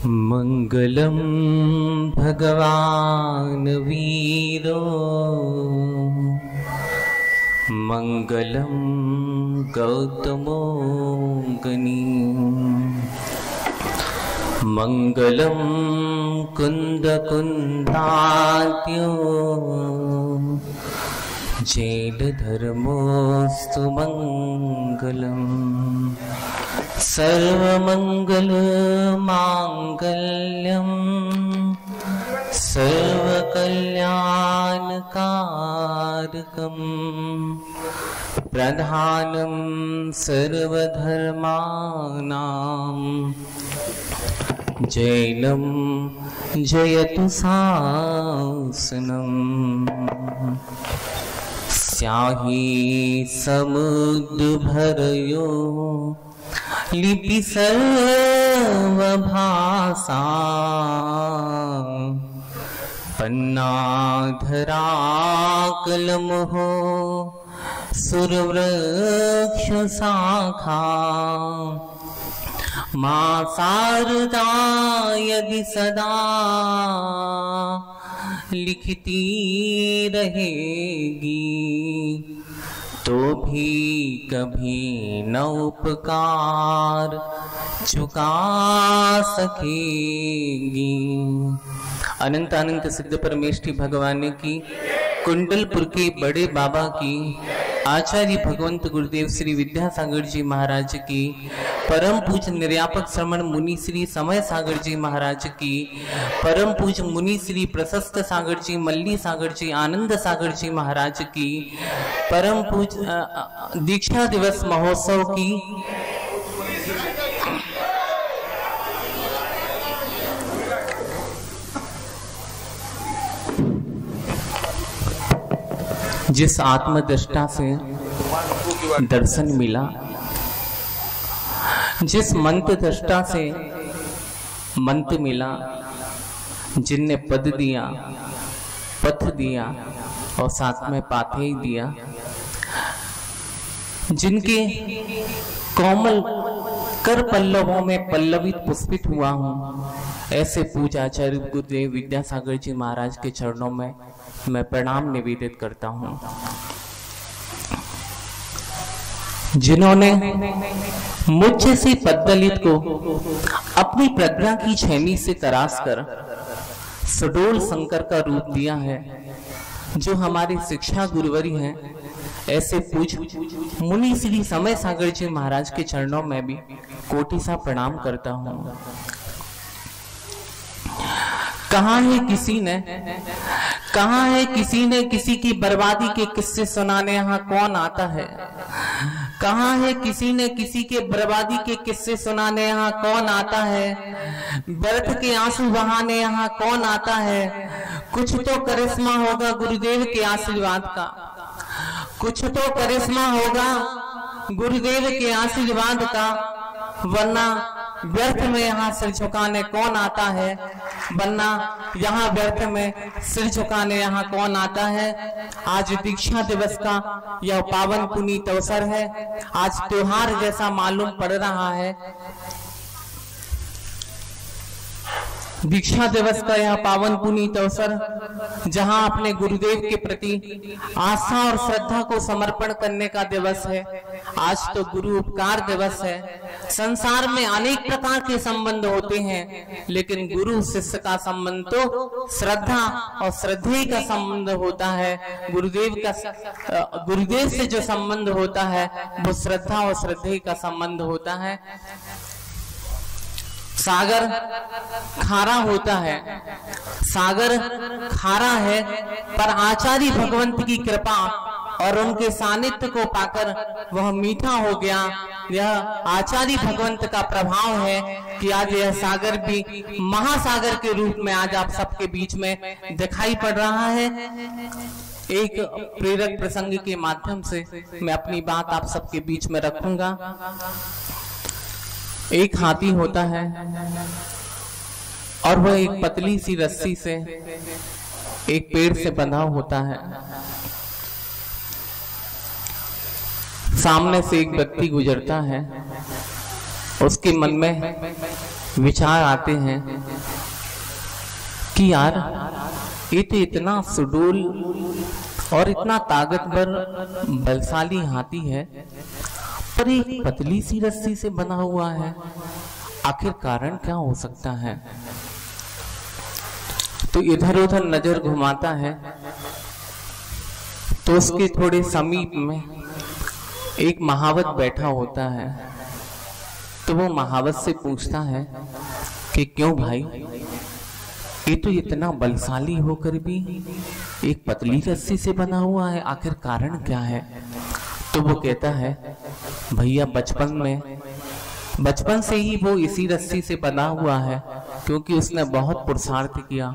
मंगलम भगवान वीरो मंगलम गौतमो गनी मंगलम कुंद कुंदात्यो जैन धर्मोस्तु मंगलम सर्वमंगल मांगल्यम सर्वकल्याणकारकम प्रधानम सर्वधर्मानां जैनम जयतु शासनम स्याही समुद्र भरयो लिपि सर्वभाषा पन्नाधरा कलम हो सुरवृक्ष शाखा मां शारदा यदि सदा लिखती रहेगी तो भी कभी न उपकार चुका सकेगी। अनंत अनंत सिद्ध परमेष्ठी भगवान की, कुंडलपुर के बड़े बाबा की, आचार्य भगवंत गुरुदेव श्री विद्यासागर जी महाराज की, परम पूज्य निर्यापक श्रमण मुनि श्री समय सागर जी महाराज की, परम पूज्य मुनि श्री प्रशस्त सागर जी, मल्ली सागर जी, आनंद सागर जी महाराज की, परम पूज्य दीक्षा दिवस महोत्सव की, जिस आत्मदृष्टा से दर्शन मिला, जिस मंत्र दृष्टा से मंत्र मिला, जिनने पद दिया, पथ दिया और साथ में पाथे ही दिया, जिनके कोमल कर पल्लवों में पल्लवित पुष्पित हुआ हूँ, ऐसे पूज्य आचार्य गुरुदेव विद्यासागर जी महाराज के चरणों में मैं प्रणाम निवेदित करता हूँ, जिन्होंने मुझ जैसे पद्दलित को अपनी प्रज्ञा की छैनी से तराश कर सुडोल शंकर का रूप दिया है, जो हमारे शिक्षा गुरुवरी हैं। ऐसे पूज्य मुनि श्री समय सागर जी महाराज के चरणों में भी कोटि सा प्रणाम करता हूँ। कहाँ है किसी की बर्बादी के किस्से सुनाने यहाँ कौन आता है? कहाँ है किसी के बर्बादी के किस्से सुनाने यहाँ कौन आता है? व्यर्थ के आंसू बहाने यहाँ कौन आता है? कुछ तो करिश्मा होगा गुरुदेव के आशीर्वाद का, कुछ तो करिश्मा होगा गुरुदेव के आशीर्वाद का, वरना व्यर्थ में यहाँ सिर झुकाने कौन आता है? वरना यहाँ व्यर्थ में सिर झुकाने यहाँ कौन आता है? आज दीक्षा दिवस का यह पावन पुनीत अवसर है। आज त्योहार जैसा मालूम पड़ रहा है। दीक्षा दिवस का यह पावन पुनीत अवसर, जहां अपने गुरुदेव के प्रति आस्था और श्रद्धा को समर्पण करने का दिवस है। आज तो गुरु उपकार दिवस है। संसार में अनेक प्रकार के संबंध होते हैं, लेकिन गुरु शिष्य का संबंध तो श्रद्धा और श्रद्धेय का संबंध होता है। गुरुदेव से जो संबंध होता है वो श्रद्धा और श्रद्धेय का संबंध होता है। सागर खारा होता है, सागर खारा है, पर आचार्य भगवंत की कृपा और उनके सानिध्य को पाकर वह मीठा हो गया। यह आचार्य भगवंत का प्रभाव है कि आज यह सागर भी महासागर के रूप में आज आप सबके बीच में दिखाई पड़ रहा है। एक प्रेरक प्रसंग के माध्यम से मैं अपनी बात आप सबके बीच में रखूंगा। एक हाथी होता है और वह एक पतली सी रस्सी से एक पेड़ से बंधा होता है। सामने से एक व्यक्ति गुजरता है, उसके मन में विचार आते हैं कि यार ये तो इतना सुडौल और इतना ताकतवर बलशाली हाथी है, पर एक पतली सी रस्सी से बना हुआ है, आखिर कारण क्या हो सकता है। तो इधर उधर नजर घुमाता है तो उसके थोड़े समीप में एक महावत बैठा होता है। तो वो महावत से पूछता है कि क्यों भाई, ये तो इतना बलशाली होकर भी एक पतली रस्सी से बना हुआ है, आखिर कारण क्या है। तो वो कहता है भैया बचपन से ही वो इसी रस्सी से बना हुआ है, क्योंकि उसने बहुत पुरुषार्थ किया,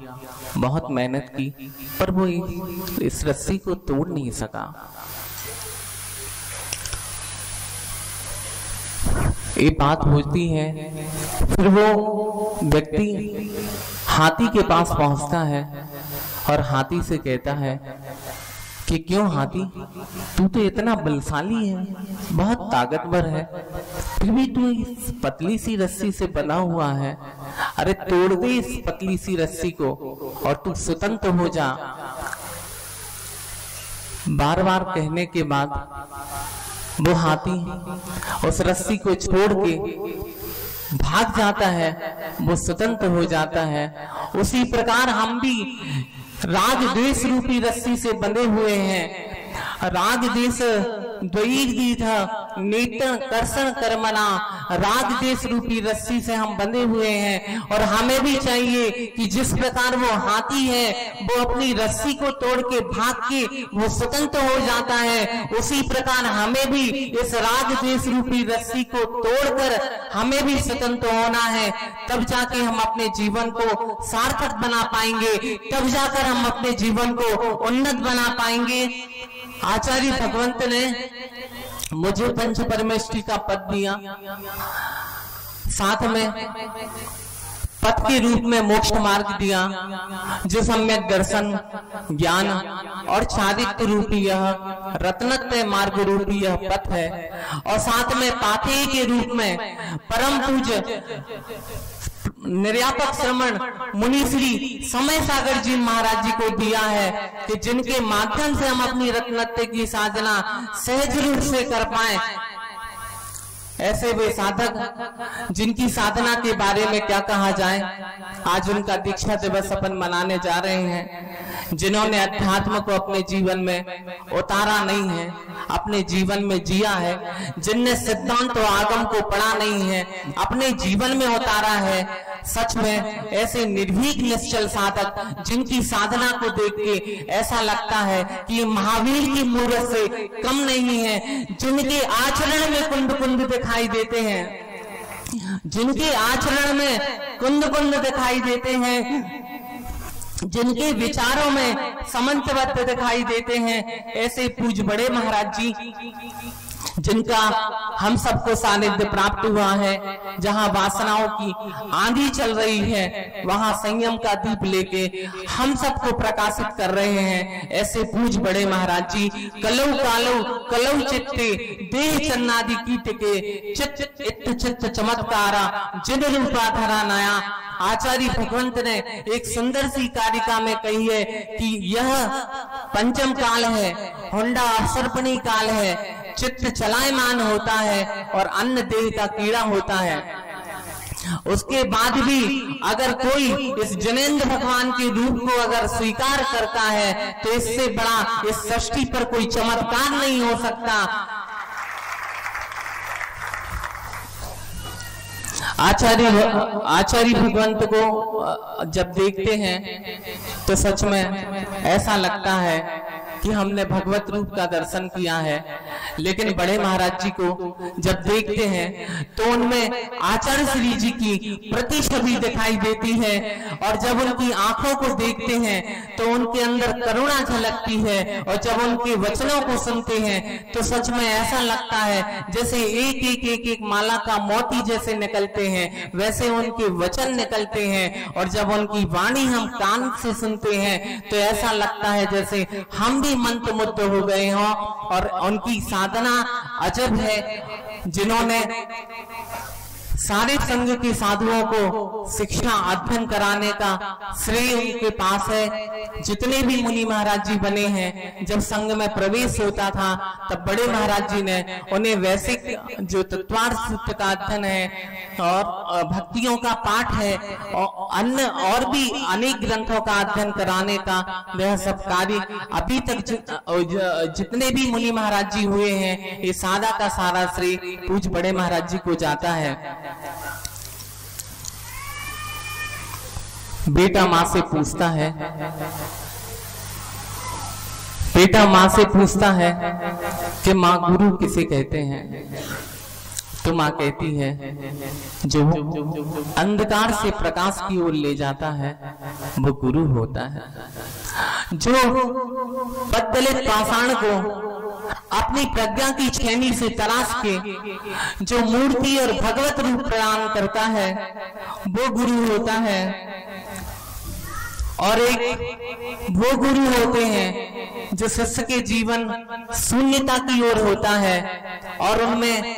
बहुत मेहनत की, पर वो इस रस्सी को तोड़ नहीं सका। ये बात होती है। फिर वो व्यक्ति हाथी के पास पहुंचता है और हाथी से कहता है कि क्यों हाथी, तू तो इतना बलशाली है, बहुत ताकतवर है, फिर भी तू इस पतली सी रस्सी से बना हुआ है। अरे तोड़ दे इस पतली सी रस्सी को और तू स्वतंत्र हो जा। बार बार कहने के बाद वो हाथी उस रस्सी को छोड़ के भाग जाता है, वो स्वतंत्र हो जाता है। उसी प्रकार हम भी राग द्वेष रूपी रस्सी से बंधे हुए हैं। राग द्वेष नेत्र कर्षण कर्मणा, राग द्वेष रूपी रस्सी से हम बंधे हुए हैं। और हमें भी चाहिए कि जिस प्रकार वो हाथी है वो अपनी रस्सी को तोड़ के भाग के वो स्वतंत्र हो जाता है, उसी प्रकार हमें भी इस राग द्वेष रूपी रस्सी को तोड़कर हमें भी स्वतंत्र होना है। तब जाके हम अपने जीवन को सार्थक बना पाएंगे, तब जाकर हम अपने जीवन को उन्नत बना पाएंगे। आचार्य भगवंत ने मुझे पंच परमेष्टि का पद दिया, साथ में पद के रूप में मोक्ष मार्ग दिया, जो सम्यक दर्शन ज्ञान और चारित्र रूपी यह रत्नत्रय मार्ग रूपी यह पथ है। और साथ में पाथेय के रूप में परम पूज्य निर्यापक श्रमण मुनि श्री समय सागर जी महाराज जी को दिया है, कि जिनके माध्यम से हम अपनी रत्नत्रय की साधना सहज रूप से कर पाए। ऐसे वे साधक जिनकी साधना के बारे में क्या कहा जाए। आज उनका दीक्षा दिवस अपन मनाने जा रहे हैं, जिन्होंने अध्यात्म को अपने जीवन में उतारा नहीं है, अपने जीवन में जिया है, जिनने सिद्धांत और आगम को पढ़ा नहीं है, अपने जीवन में उतारा है। सच में ऐसे निर्भीक निश्चल साधक जिनकी साधना को देख के ऐसा लगता है कि महावीर की मूरत से कम नहीं है, जिनके आचरण में कुंद कुंद दिखाई देते हैं, जिनके आचरण में कुंद कुंद दिखाई देते हैं, जिनके विचारों में समन्वय दिखाई देते हैं, ऐसे पूज बड़े महाराज जी जिनका हम सबको सानिध्य प्राप्त हुआ है। जहां वासनाओं की आंधी चल रही है, वहां संयम का दीप लेके हम सबको प्रकाशित कर रहे हैं। ऐसे पूज बड़े महाराज जी कलौ कालौ कलौ चित्ते देह चन्नादि कीट के चित्त इत्त चित्त चमत्कारा जिन रूपा धरा नया। आचार्य भगवंत ने एक सुंदर सी कारिका में कही है कि यह पंचम काल है, होंडा सर्पणी काल है, चित्त चलायमान होता है और अन्न देह का कीड़ा होता है। उसके बाद भी अगर कोई इस जनेंद्र भगवान के रूप को अगर स्वीकार करता है तो इससे बड़ा इस सृष्टि पर कोई चमत्कार नहीं हो सकता। आचार्य भगवंत को जब देखते हैं तो सच में ऐसा लगता है कि हमने भगवत रूप का दर्शन किया है। लेकिन बड़े महाराज जी को जब देखते हैं तो उनमें आचार्य श्री जी की प्रति छवि दिखाई देती है, और जब उनकी आंखों को देखते हैं तो उनके अंदर करुणा झलकती है, और जब उनके वचनों को सुनते हैं तो सच में ऐसा लगता है जैसे एक माला का मोती जैसे निकलते हैं, वैसे उनके वचन निकलते हैं। और जब उनकी वाणी हम कान से सुनते हैं तो ऐसा लगता है जैसे हम भी मंत्रमुग्ध हो गए हों। और उनकी साधना अजब है, जिन्होंने सारे संघ के साधुओं को शिक्षा अध्ययन कराने का श्रेय उनके पास है। जितने भी मुनि महाराज जी बने हैं, जब संघ में प्रवेश होता था तब बड़े महाराज जी ने उन्हें वैसिक जो तत्वार्थ सूत्र का अध्ययन है और भक्तियों का पाठ है और अन्य और भी अनेक ग्रंथों का अध्ययन कराने का वह सब कार्य अभी तक जितने भी मुनि महाराज जी हुए हैं, ये सारा का सारा श्रेय पूज्य बड़े महाराज जी को जाता है। बेटा माँ से पूछता है, बेटा माँ से पूछता है कि माँ गुरु किसे कहते हैं? तो माँ कहती है जो अंधकार से प्रकाश की ओर ले जाता है वो गुरु होता है। जो बदलित पाषाण को अपनी प्रज्ञा की छेनी से तराश के जो मूर्ति और भगवत रूप प्रदान करता है वो गुरु होता है। और एक वो गुरु होते हैं जो शिष्य के जीवन शून्यता की ओर होता है और उनमें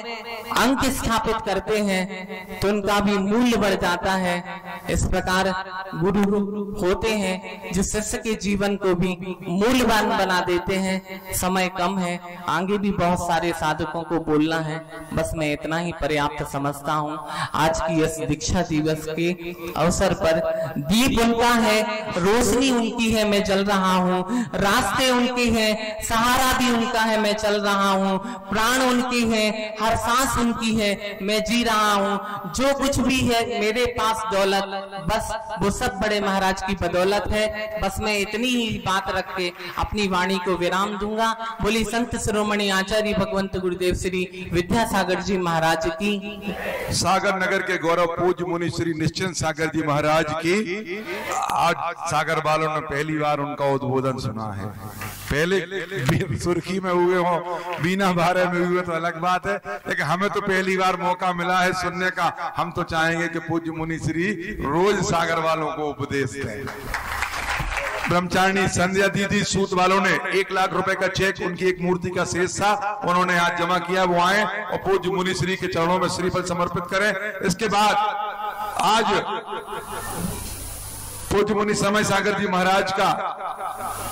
अंक स्थापित करते हैं तो उनका भी मूल्य बढ़ जाता है। इस प्रकार गुरु होते हैं जो शिष्य के जीवन को भी मूल्यवान बना देते हैं। समय कम है, आगे भी बहुत सारे साधकों को बोलना है, बस मैं इतना ही पर्याप्त समझता हूँ। आज की इस दीक्षा दिवस के अवसर पर दीप उनका है, रोशनी उनकी है, मैं जल रहा हूँ, रास्ते उनके हैं, सहारा भी उनका है, मैं चल रहा हूँ, प्राण उनके हैं, हर सांस उनकी है, मैं जी रहा हूँ। जो कुछ भी है मेरे पास दौलत, बस वो सब बड़े महाराज की बदौलत है। बस मैं इतनी ही बात रख के अपनी वाणी को विराम दूंगा। बोली संत शिरोमणि आचार्य भगवंत गुरुदेव श्री विद्यासागर जी महाराज की, सागर नगर के गौरव पूज्य मुनि श्री निश्चिंत सागर जी महाराज की। आज सागर वालों ने पहली बार उनका उद्बोधन सुना है। पहले सुर्खी में हुए हो, बीना भारे में हुए तो अलग बात है, लेकिन हमें तो पहली बार मौका मिला है सुनने का। हम तो चाहेंगे कि पूज्य मुनि श्री रोज सागर वालों को उपदेश दें। ब्रह्मचारिणी संध्या दीदी सूत वालों ने 1 लाख रुपए का चेक, उनकी एक मूर्ति का शेष था, उन्होंने आज जमा किया। वो आए और पूज्य मुनि श्री के चरणों में श्रीफल समर्पित करें। इसके बाद आज पूज्य मुनि समय सागर जी महाराज का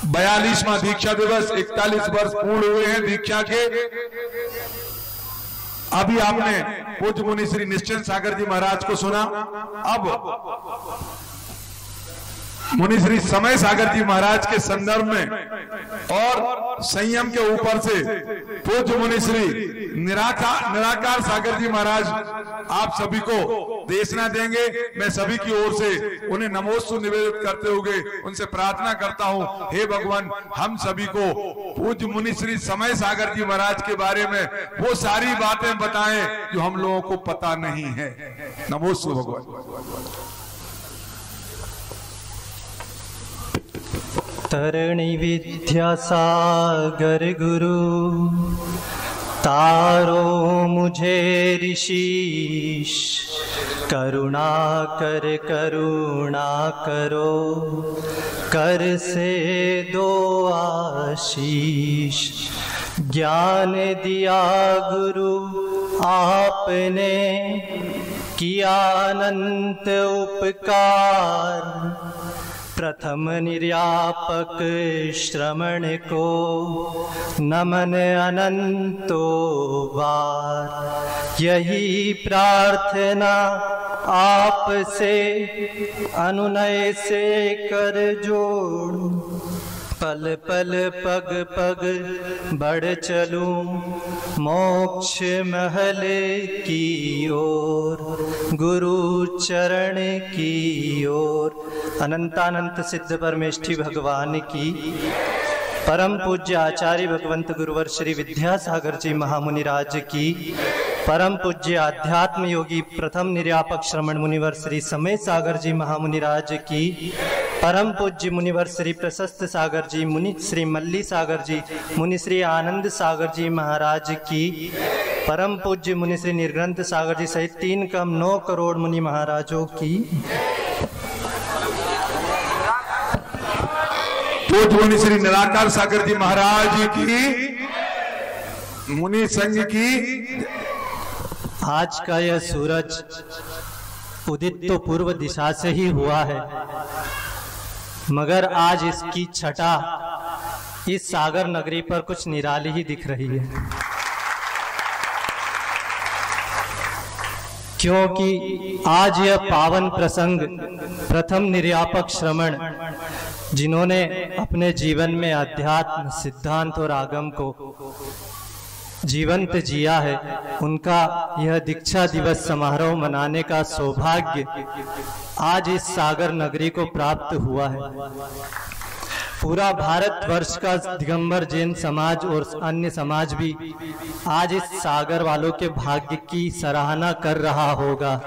42वां दीक्षा दिवस, 41 वर्ष पूर्ण हुए हैं दीक्षा के। अभी आपने पूज्य मुनि श्री निश्चिंत सागर जी महाराज को सुना। अब मुनि श्री समय सागर जी महाराज के संदर्भ में और संयम के ऊपर से पूज्य मुनि श्री निराकार सागर जी महाराज आप सभी को देशना देंगे। मैं सभी की ओर से उन्हें नमोस्तु निवेदित करते हुए उनसे प्रार्थना करता हूं, हे भगवान हम सभी को पूज्य मुनि श्री समय सागर जी महाराज के बारे में वो सारी बातें बताएं जो हम लोगों को पता नहीं है। नमोस्तु भगवान। तरणी विद्यासागर गुरु तारो मुझे ऋषिश, करुणा करो, कर से दो आशीष। ज्ञान दिया गुरु आपने, किया अनंत उपकार। प्रथम निर्यापक श्रमण को नमन अनंतो बार। यही प्रार्थना आपसे अनुनय से कर जोड़। पल पल पग पग बढ़ चलूं मोक्ष महल की ओर, गुरु चरण की ओर। अनंतानंत सिद्ध परमेष्ठी भगवान की। परम पूज्य आचार्य भगवंत गुरुवर श्री विद्यासागर जी महामुनिराज की। परम पूज्य आध्यात्म योगी प्रथम निर्यापक श्रमण मुनिवर श्री समय सागर जी महामुनिराज की। परम पूज्य मुनिवर श्री प्रशस्त सागर जी, मुनि श्री मल्ली सागर जी, मुनि श्री आनंद सागर जी महाराज की। परम पूज्य मुनि श्री निर्ग्रंथ सागर जी सहित 3 कम 9 करोड़ मुनि महाराजों की। पूज्य मुनि श्री निराकार सागर जी महाराज की, मुनि संघ की। आज का यह सूरज उदित तो पूर्व दिशा से ही हुआ है, मगर आज इसकी छटा इस सागर नगरी पर कुछ निराली ही दिख रही है, क्योंकि आज यह पावन प्रसंग प्रथम निर्यापक श्रमण, जिन्होंने अपने जीवन में अध्यात्म, सिद्धांत और आगम को जीवंत जिया है, उनका यह दीक्षा दिवस समारोह मनाने का सौभाग्य आज इस सागर नगरी को प्राप्त हुआ है। पूरा भारतवर्ष का दिगंबर जैन समाज और अन्य समाज भी आज इस सागर वालों के भाग्य की सराहना कर रहा होगा।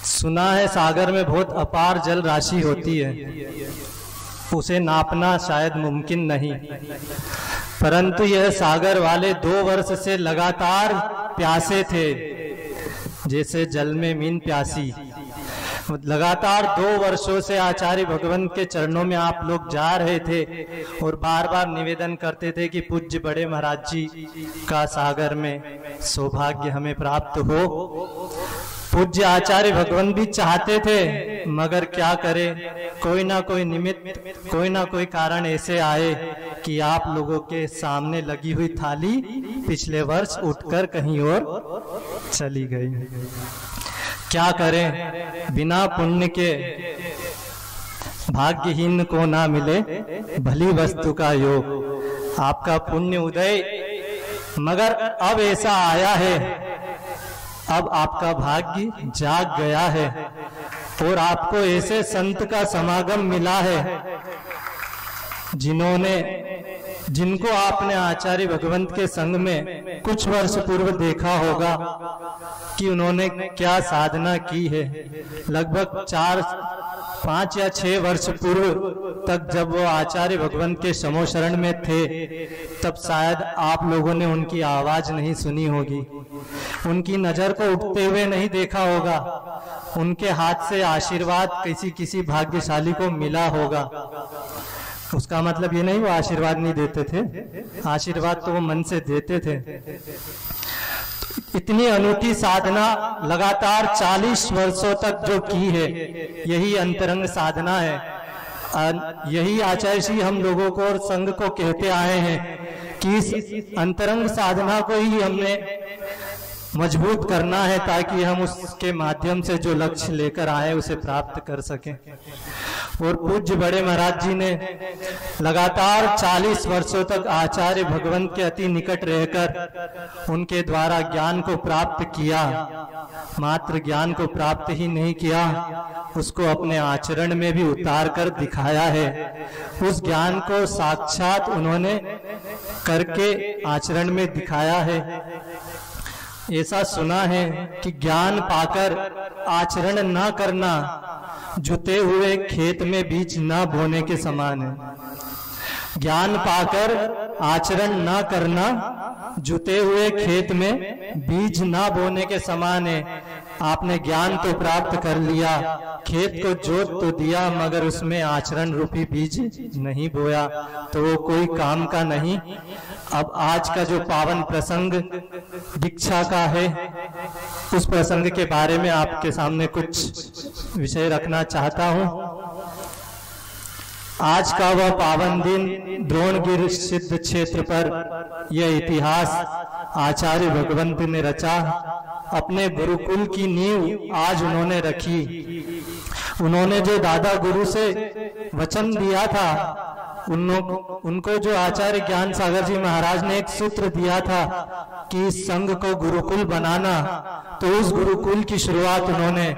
सुना है सागर में बहुत अपार जल राशि होती है, उसे नापना शायद मुमकिन नहीं, परंतु यह सागर वाले 2 वर्ष से लगातार प्यासे थे, जैसे जल में मीन प्यासी। लगातार 2 वर्षों से आचार्य भगवंत के चरणों में आप लोग जा रहे थे और बार बार निवेदन करते थे कि पूज्य बड़े महाराज जी का सागर में सौभाग्य हमें प्राप्त हो। पूज्य आचार्य भगवंत भी चाहते थे, मगर क्या करे, कोई ना कोई निमित्त, कोई ना कोई कारण ऐसे आए कि आप लोगों के सामने लगी हुई थाली पिछले वर्ष उठकर कहीं और चली गई। क्या करें, बिना पुण्य के भाग्यहीन को ना मिले भली वस्तु का योग। आपका पुण्य उदय मगर अब ऐसा आया है, अब आपका भाग्य जाग गया है और आपको ऐसे संत का समागम मिला है जिनको आपने आचार्य भगवंत के संग में कुछ वर्ष पूर्व देखा होगा कि उन्होंने क्या साधना की है। लगभग 4, 5 या 6 वर्ष पूर्व तक जब वो आचार्य भगवंत के समोशरण में थे, तब शायद आप लोगों ने उनकी आवाज नहीं सुनी होगी, उनकी नजर को उठते हुए नहीं देखा होगा, उनके हाथ से आशीर्वाद किसी भाग्यशाली को मिला होगा। उसका मतलब ये नहीं वो आशीर्वाद नहीं देते थे, आशीर्वाद तो वो मन से देते थे। इतनी अनूठी साधना लगातार 40 वर्षों तक जो की है, यही अंतरंग साधना है। यही आचार्य श्री हम लोगों को और संघ को कहते आए हैं कि इस अंतरंग साधना को ही हमने मजबूत करना है, ताकि हम उसके माध्यम से जो लक्ष्य लेकर आए उसे प्राप्त कर सकें। और पूज्य बड़े महाराज जी ने लगातार 40 वर्षों तक आचार्य भगवंत के अति निकट रहकर उनके द्वारा ज्ञान को प्राप्त किया। मात्र ज्ञान को प्राप्त ही नहीं किया, उसको अपने आचरण में भी उतार कर दिखाया है। उस ज्ञान को साक्षात उन्होंने करके आचरण में दिखाया है। ऐसा सुना है कि ज्ञान पाकर आचरण न करना जुते हुए खेत में बीज न बोने के समान है। ज्ञान पाकर आचरण न करना जुते हुए खेत में बीज न बोने के समान है। आपने ज्ञान तो प्राप्त कर लिया, खेत को जोत तो दिया, मगर उसमें आचरण रूपी बीज नहीं बोया तो वो कोई काम का नहीं। अब आज का जो पावन प्रसंग दीक्षा का है, उस प्रसंग के बारे में आपके सामने कुछ विषय रखना चाहता हूं। आज का वह पावन दिन द्रोणगिर सिद्ध क्षेत्र पर यह इतिहास आचार्य भगवंत ने रचा। अपने गुरुकुल की नींव आज उन्होंने रखी। उन्होंने जो दादा गुरु से वचन दिया था, उनको जो आचार्य ज्ञान सागर जी महाराज ने एक सूत्र दिया था कि इस संघ को गुरुकुल बनाना, तो उस गुरुकुल की शुरुआत उन्होंने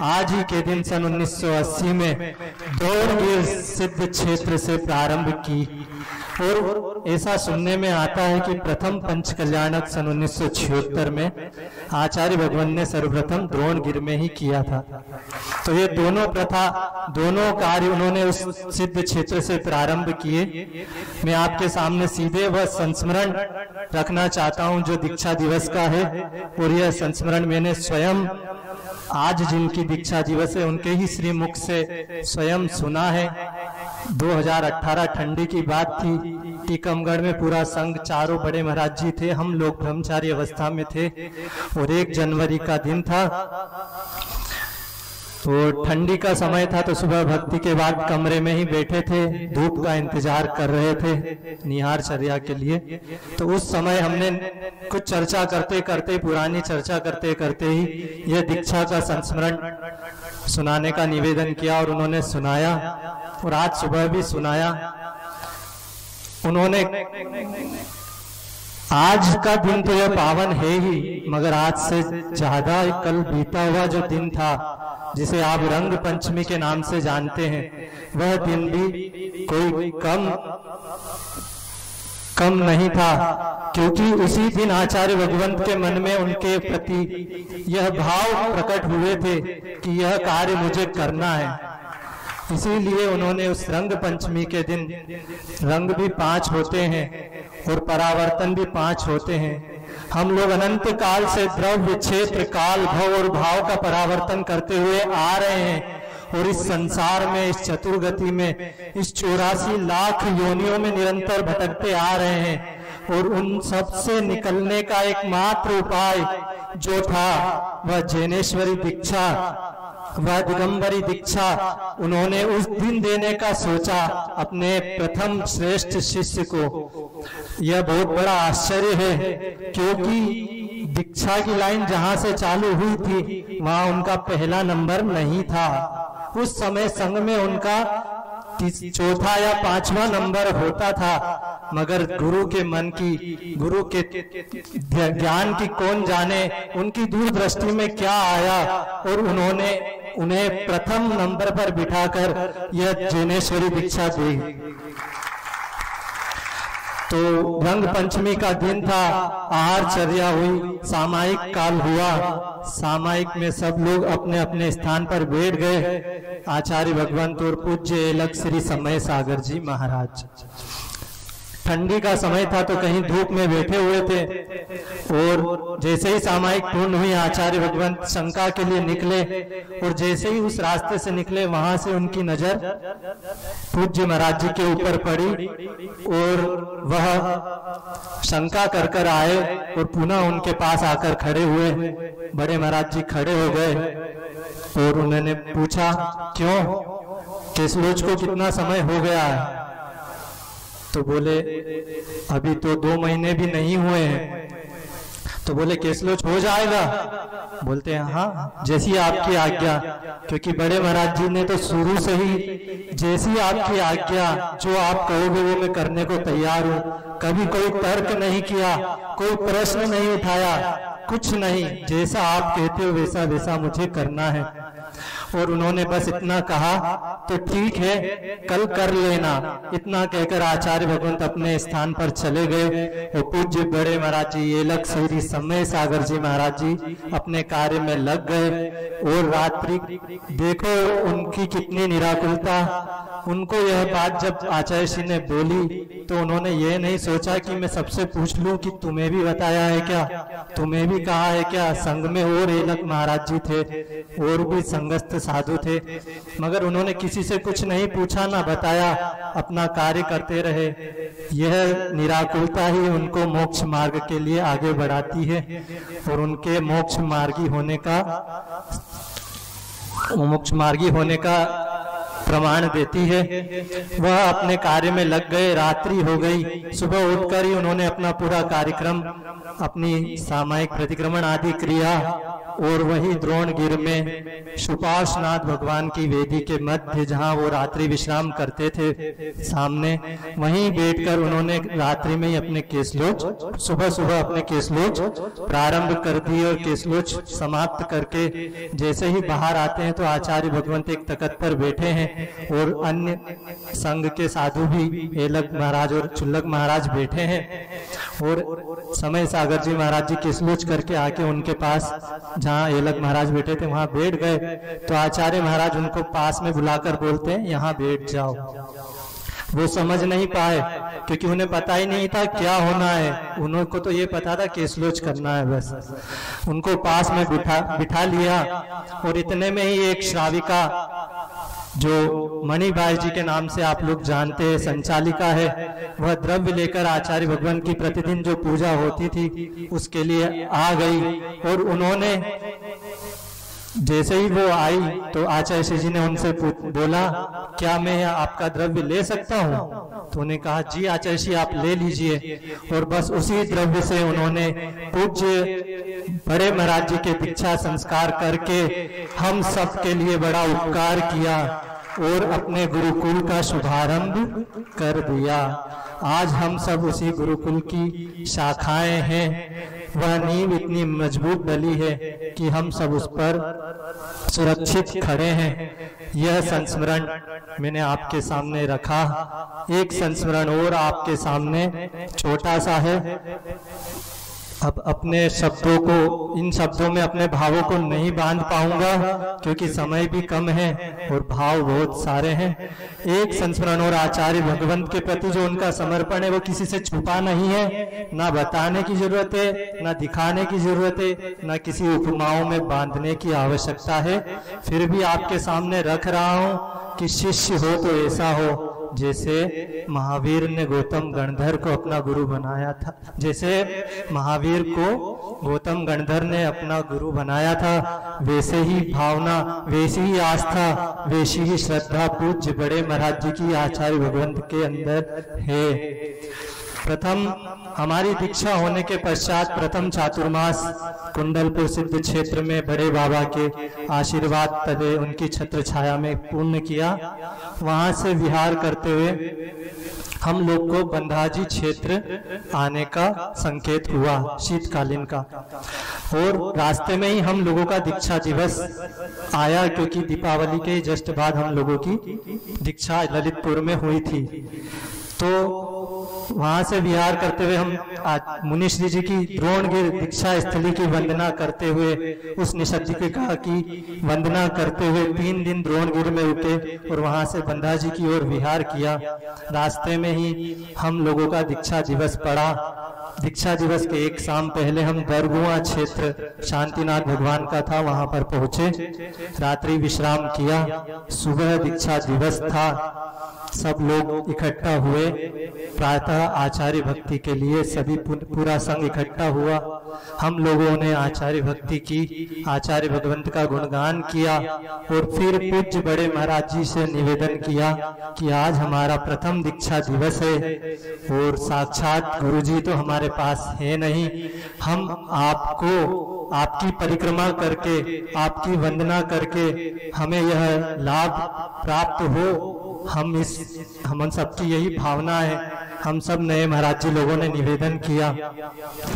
आज ही के दिन सन 1980 में द्रोणगिर सिद्ध क्षेत्र से प्रारंभ की। और ऐसा सुनने में आता है कि प्रथम पंच कल्याणक सन 1976 में आचार्य भगवंत ने सर्वप्रथम द्रोणगिर में ही किया था। तो ये दोनों प्रथा, दोनों कार्य उन्होंने उस सिद्ध क्षेत्र से प्रारंभ किए। मैं आपके सामने सीधे वह संस्मरण रखना चाहता हूं जो दीक्षा दिवस का है, और यह संस्मरण मैंने स्वयं आज जिनकी दीक्षा दिवस है उनके ही श्री मुख से स्वयं सुना है। 2018 ठंडी की बात थी, टीकमगढ़ में पूरा संघ, चारों बड़े महाराज जी थे, हम लोग ब्रह्मचारी अवस्था में थे और 1 जनवरी का दिन था। तो ठंडी का समय था, तो सुबह भक्ति के बाद कमरे में ही बैठे थे, धूप का इंतजार कर रहे थे निहार चर्या के लिए। तो उस समय हमने कुछ चर्चा करते करते, पुरानी चर्चा करते करते ही यह दीक्षा का संस्मरण सुनाने का निवेदन किया और उन्होंने सुनाया और आज सुबह भी सुनाया। उन्होंने आज का दिन तो यह पावन है ही, मगर आज से ज्यादा कल बीता हुआ जो दिन था, जिसे आप रंग पंचमी के नाम से जानते हैं, वह दिन भी कोई कम नहीं था, क्योंकि उसी दिन आचार्य भगवंत के मन में उनके प्रति यह भाव प्रकट हुए थे कि यह कार्य मुझे करना है। इसीलिए उन्होंने उस रंग पंचमी के दिन, रंग भी 5 होते हैं और परावर्तन भी 5 होते हैं। हम लोग अनंत काल से द्रव्य, क्षेत्र, काल, भव और भाव का परावर्तन करते हुए आ रहे हैं और इस संसार में, इस चतुर्गति में, इस 84 लाख योनियों में निरंतर भटकते आ रहे हैं। और उन सब से निकलने का एकमात्र उपाय जो था वह जैनेश्वरी दीक्षा, वह दिगंबरी दीक्षा उन्होंने उस दिन देने का सोचा अपने प्रथम श्रेष्ठ शिष्य को। यह बहुत बड़ा आश्चर्य है, क्योंकि दीक्षा की लाइन जहां से चालू हुई थी वहां उनका पहला नंबर नहीं था। उस समय संघ में उनका 4था या 5वां नंबर होता था, मगर गुरु के मन की, गुरु के ज्ञान की कौन जाने उनकी दूरदृष्टि में क्या आया और उन्होंने उन्हें प्रथम नंबर पर बिठाकर यह जैनेश्वरी दीक्षा दी। तो रंग पंचमी का दिन था, आहारचर्या हुई, सामायिक काल हुआ। सामायिक में सब लोग अपने अपने स्थान पर बैठ गए। आचार्य भगवंत और पूज्य एलक श्री समय सागर जी महाराज, ठंडी का समय था तो कहीं धूप में बैठे हुए थे और जैसे ही सामायिक पूर्ण हुई आचार्य भगवंत शंका के लिए निकले और जैसे ही उस रास्ते से निकले वहां से उनकी नजर पूज्य महाराज जी के ऊपर पड़ी और वह शंका कर कर आए और पुनः उनके पास आकर खड़े हुए। बड़े महाराज जी खड़े हो गए और उन्होंने पूछा, क्यों केसलोच को कितना समय हो गया है? तो बोले अभी तो 2 महीने भी नहीं हुए हैं। तो बोले केसलोच हो जाएगा? बोलते हैं हाँ, जैसी आपकी आज्ञा। क्योंकि बड़े महाराज जी ने तो शुरू से ही जैसी आपकी आज्ञा, जो आप कहोगे वो मैं करने को तैयार हूँ। कभी कोई तर्क नहीं किया, कोई प्रश्न नहीं उठाया, कुछ नहीं, जैसा आप कहते हो वैसा वैसा मुझे करना है। और उन्होंने बस इतना कहा तो ठीक है, कल कर लेना। इतना कहकर आचार्य भगवंत अपने स्थान पर चले गए और पूज्य बड़े महाराज जी एलक श्री समय सागर जी महाराज जी अपने कार्य में लग गए। और रात्रि देखो उनकी कितनी निराकुलता। उनको यह बात जब आचार्य श्री ने बोली तो उन्होंने ये नहीं सोचा कि मैं सबसे पूछ लूं कि तुम्हें भी बताया है क्या, तुम्हें भी कहा है क्या। संघ में और एलक महाराज जी थे और भी संगस्थ साधु थे, मगर उन्होंने किसी से कुछ नहीं पूछा ना बताया, अपना कार्य करते रहे। यह निराकुलता ही उनको मोक्ष मार्ग के लिए आगे बढ़ाती है और उनके मोक्ष मार्गी होने का प्रमाण देती है। वह अपने कार्य में लग गए। रात्रि हो गई, सुबह उठकर ही उन्होंने अपना पूरा कार्यक्रम, अपनी सामायिक प्रतिक्रमण आदि क्रिया और वही द्रोणगिर में सुपार्श्वनाथ भगवान की वेदी के मध्य जहां वो रात्रि विश्राम करते थे सामने, वहीं बैठकर उन्होंने रात्रि में ही अपने केसलोच, सुबह सुबह अपने केसलोच प्रारंभ कर दिए और केसलोच समाप्त करके जैसे ही बाहर आते हैं तो आचार्य भगवंत एक तख्त पर बैठे हैं और अन्य संघ के साधु भी एलक महाराज और चुल्लक महाराज बैठे हैं। और समय सागर जी महाराज जी केसलोच करके आके उनके पास जहाँ एलक महाराज बैठे थे वहां बैठ गए। तो आचार्य महाराज उनको पास में बुलाकर बोलते हैं यहाँ बैठ जाओ। वो समझ नहीं पाए क्योंकि उन्हें पता ही नहीं था क्या होना है। उनको तो ये पता था केसलोच करना है बस। उनको पास में बिठा लिया और इतने में ही एक श्राविका जो मणिबाई जी के नाम से आप लोग जानते हैं, संचालिका है, वह द्रव्य लेकर आचार्य भगवान की प्रतिदिन जो पूजा होती थी उसके लिए आ गई। और उन्होंने जैसे ही वो आई तो आचार्य श्री जी ने उनसे बोला, क्या मैं आपका द्रव्य ले सकता हूँ? तो उन्होंने कहा, जी आचार्य श्री आप ले लीजिए। और बस उसी द्रव्य से उन्होंने पूज्य बड़े महाराज जी के दीक्षा संस्कार करके हम सब के लिए बड़ा उपकार किया और अपने गुरुकुल का शुभारंभ कर दिया। आज हम सब उसी गुरुकुल की शाखाएं हैं। वह नींव इतनी मजबूत डली है कि हम सब उस पर सुरक्षित खड़े हैं। यह संस्मरण मैंने आपके सामने रखा। एक संस्मरण और आपके सामने छोटा सा है। अब अपने शब्दों को, इन शब्दों में अपने भावों को नहीं बांध पाऊंगा क्योंकि समय भी कम है और भाव बहुत सारे हैं। एक संस्मरण और आचार्य भगवंत के प्रति जो उनका समर्पण है वो किसी से छुपा नहीं है, ना बताने की जरूरत है, ना दिखाने की जरूरत है, ना किसी उपमाओं में बांधने की आवश्यकता है। फिर भी आपके सामने रख रहा हूं कि शिष्य हो तो ऐसा हो जैसे महावीर ने गौतम गणधर को अपना गुरु बनाया था, जैसे महावीर को गौतम गणधर ने अपना गुरु बनाया था, वैसे ही भावना, वैसी ही आस्था, वैसी ही श्रद्धा पूज्य बड़े महाराज जी की आचार्य भगवंत के अंदर है। प्रथम हमारी दीक्षा होने के पश्चात प्रथम चातुर्मास कुंडलपुर सिद्ध क्षेत्र में बड़े बाबा के आशीर्वाद तले उनकी छत्र छाया में पूर्ण किया। वहां से विहार करते हुए हम लोग को बंधाजी क्षेत्र आने का संकेत हुआ, शीतकालीन का। और रास्ते में ही हम लोगों का दीक्षा दिवस आया क्योंकि दीपावली के जस्ट बाद हम लोगों की दीक्षा ललितपुर में हुई थी। तो वहां से विहार करते हुए हम मुनिश्री जी की द्रोणगिर दीक्षा स्थली की वंदना करते हुए उस निषद्धिका की वंदना करते हुए 3 दिन द्रोणगिर में रुके और वहां से बंधा जी की ओर विहार किया। रास्ते में ही हम लोगों का दीक्षा दिवस पड़ा। दीक्षा दिवस के एक शाम पहले हम दरगुआ क्षेत्र शांतिनाथ भगवान का था, वहां पर पहुंचे, रात्रि विश्राम किया। सुबह दीक्षा दिवस था, सब लोग इकट्ठा हुए। प्रातः आचार्य भक्ति के लिए सभी पूरा संघ इकट्ठा हुआ। हम लोगों ने आचार्य भक्ति की, आचार्य भगवंत का गुणगान किया और फिर पूज्य बड़े महाराज जी से निवेदन किया कि आज हमारा प्रथम दीक्षा दिवस है और साक्षात गुरुजी तो हमारे पास है नहीं, हम आपको, आपकी परिक्रमा करके, आपकी वंदना करके हमें यह लाभ प्राप्त हो, हम सबकी यही भावना है। हम सब नए महाराज जी लोगों ने निवेदन किया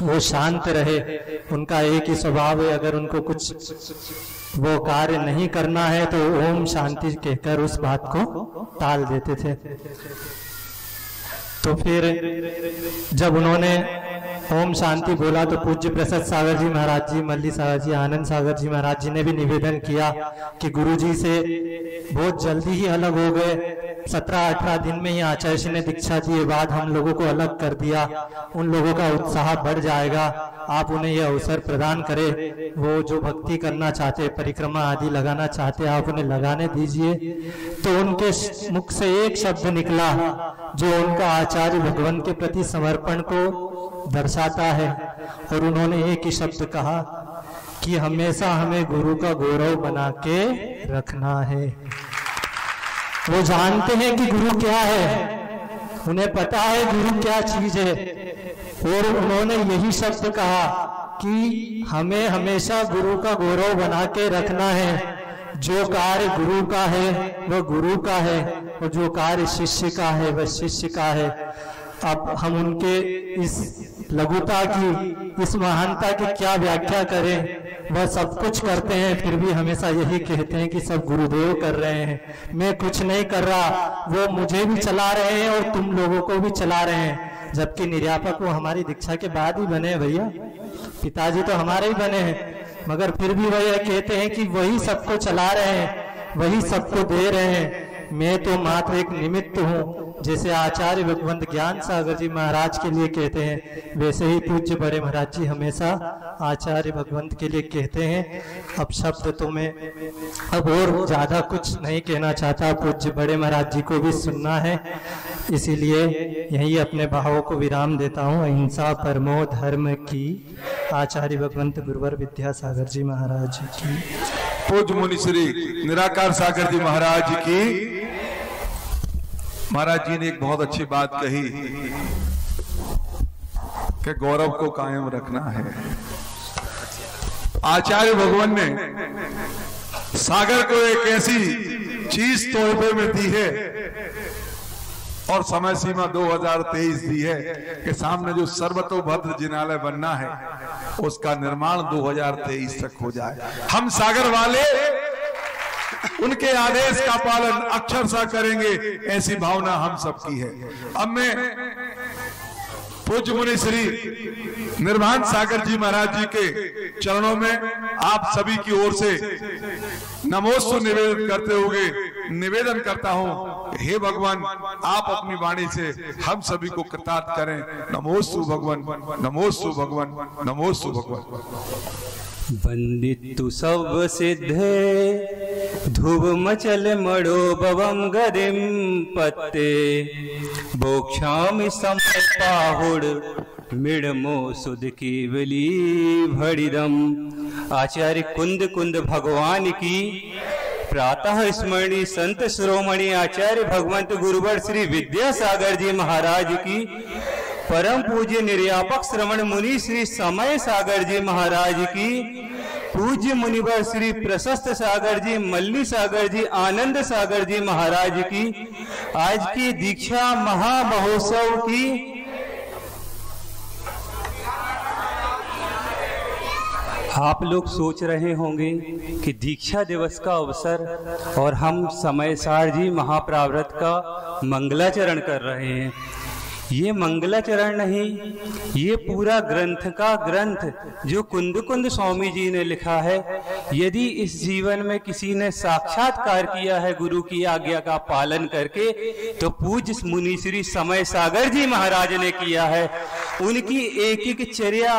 वो शांत रहे। उनका एक ही स्वभाव है, अगर उनको कुछ वो कार्य नहीं करना है तो ओम शांति कहकर उस बात को टाल देते थे। तो फिर जब उन्होंने ओम शांति बोला तो पूज्य प्रसाद सागर जी महाराज जी, मल्ली सागर जी, आनंद सागर जी महाराज जी ने भी निवेदन किया कि गुरुजी से बहुत जल्दी ही अलग हो गए। 17-18 दिन में ही आचार्य जी ने दीक्षा दिए बाद हम लोगों को अलग कर दिया। उन लोगों का उत्साह बढ़ जाएगा, आप उन्हें यह अवसर प्रदान करें। वो जो भक्ति करना चाहते, परिक्रमा आदि लगाना चाहते, आप उन्हें लगाने दीजिए। तो उनके मुख से एक शब्द निकला जो उनका आचार्य भगवान के प्रति समर्पण को दर्शाता है और उन्होंने एक ही शब्द कहा कि हमेशा हमें गुरु का गौरव बना के रखना है। वो जानते हैं कि गुरु क्या है, उन्हें पता है गुरु क्या चीज है और उन्होंने यही शब्द कहा कि हमें हमेशा गुरु का गौरव बना के रखना है। जो कार्य गुरु का है वह गुरु का है और जो कार्य शिष्य का है वह शिष्य का है। अब हम उनके इस लघुता की, इस महानता की क्या व्याख्या करें। वह सब कुछ करते हैं फिर भी हमेशा यही कहते हैं कि सब गुरुदेव कर रहे हैं, मैं कुछ नहीं कर रहा, वो मुझे भी चला रहे हैं और तुम लोगों को भी चला रहे हैं। जबकि निर्यापक वो हमारी दीक्षा के बाद ही बने हैं भैया, पिताजी तो हमारे ही बने हैं, मगर फिर भी वह कहते हैं कि वही सबको चला रहे हैं, वही सबको दे रहे हैं, मैं तो मात्र एक निमित्त हूँ। जैसे आचार्य भगवंत ज्ञान सागर जी महाराज के लिए कहते हैं, वैसे ही पूज्य बड़े महाराज जी हमेशा आचार्य भगवंत के लिए कहते हैं। अब शब्द तो मैं अब और ज़्यादा कुछ नहीं कहना चाहता, पूज्य बड़े महाराज जी को भी सुनना है, इसीलिए यही अपने भावों को विराम देता हूँ। अहिंसा परमो धर्म की। आचार्य भगवंत गुरुवर विद्यासागर जी महाराज की। पूज्य मुनि श्री निराकार सागर जी महाराज की। महाराज जी ने एक बहुत अच्छी बात कही कि गौरव को कायम रखना है। आचार्य भगवान ने सागर को एक ऐसी चीज तोहफे में दी है और समय सीमा 2023 दी है कि सामने जो सर्वतोभद्र जिनालय बनना है उसका निर्माण 2023 तक हो जाए। हम सागर वाले उनके आदेश का पालन अक्षरशः करेंगे, ऐसी भावना हम सबकी है। अब मैं पूज्य मुनि श्री निर्भान सागर जी महाराज जी के चरणों में आप सभी की ओर से नमोस्तु निवेदन करते हुए निवेदन करता हूं, हे भगवान आप अपनी वाणी से हम सभी को कृतार्थ करें। नमोस्तु भगवान, नमोस्तु भगवान, नमोस्तु भगवान। वंदितु सब सिद्धे धुव मचल मड़ो भवम गरिम पत्ते बोक्षामि समय पाहुड़ मिड़मो सुध केवली भड़िदम। आचार्य कुंद कुंद भगवान की प्रातः स्मरणी संत शिरोमणि आचार्य भगवंत गुरुवर श्री विद्यासागर जी महाराज की, परम पूज्य निर्यापक श्रवण मुनि श्री समय सागर जी महाराज की, पूज्य मुनिवर श्री प्रशस्त सागर जी, मल्ली सागर जी, आनंद सागर जी महाराज की आज की दीक्षा महामहोत्सव की आप लोग सोच रहे होंगे कि दीक्षा दिवस का अवसर और हम समय सार जी महाप्रावृत का मंगलाचरण कर रहे हैं। ये मंगलाचरण नहीं, ये पूरा ग्रंथ का ग्रंथ जो कुंद कुंद स्वामी जी ने लिखा है, यदि इस जीवन में किसी ने साक्षात्कार किया है गुरु की आज्ञा का पालन करके, तो पूज्य मुनि श्री समय सागर जी महाराज ने किया है। उनकी एक एक चर्या,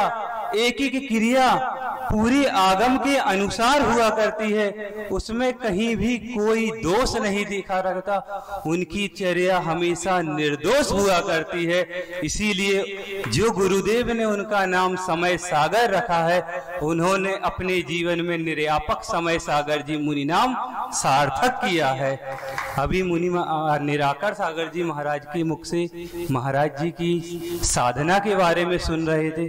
एक एक क्रिया पूरी आगम के अनुसार हुआ करती है, उसमें कहीं भी कोई दोष नहीं देखा रहता। उनकी चर्या हमेशा निर्दोष हुआ करती है। इसीलिए जो गुरुदेव ने उनका नाम समय सागर रखा है, उन्होंने अपने जीवन में निर्यापक समय सागर जी मुनि नाम सार्थक किया है। अभी मुनि निराकार सागर जी महाराज के मुख से महाराज जी की साधना के बारे में सुन रहे थे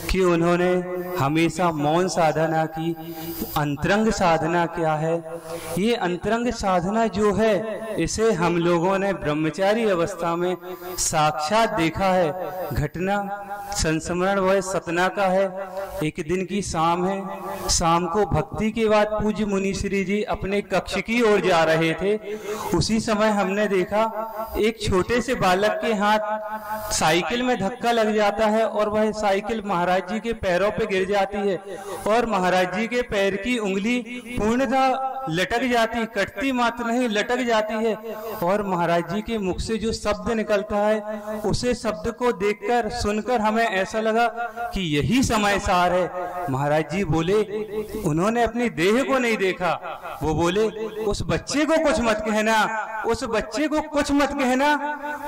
कि उन्होंने हमेशा मौन साधना की। अंतरंग साधना क्या है? ये अंतरंग साधना जो है, इसे हम लोगों ने ब्रह्मचारी अवस्था में साक्षात देखा है। घटना संस्मरण वह सतना का है। एक दिन की शाम है, शाम को भक्ति के बाद पूज्य मुनिश्री जी अपने कक्ष की ओर जा रहे थे। उसी समय हमने देखा एक छोटे से बालक के हाथ साइकिल में धक्का लग जाता है और वह साइकिल महाराज जी के पैरों पे गिर जाती है और महाराज जी के पैर की उंगली पूर्णतः लटक जाती, कटती मात्र नहीं लटक जाती है। और महाराज जी के मुख से जो शब्द निकलता है, उसे शब्द को देखकर सुनकर हमें ऐसा लगा कि यही समय सार है। महाराज जी बोले, उन्होंने अपनी देह को नहीं देखा, वो बोले उस बच्चे को कुछ मत कहना, उस बच्चे को कुछ मत कहना,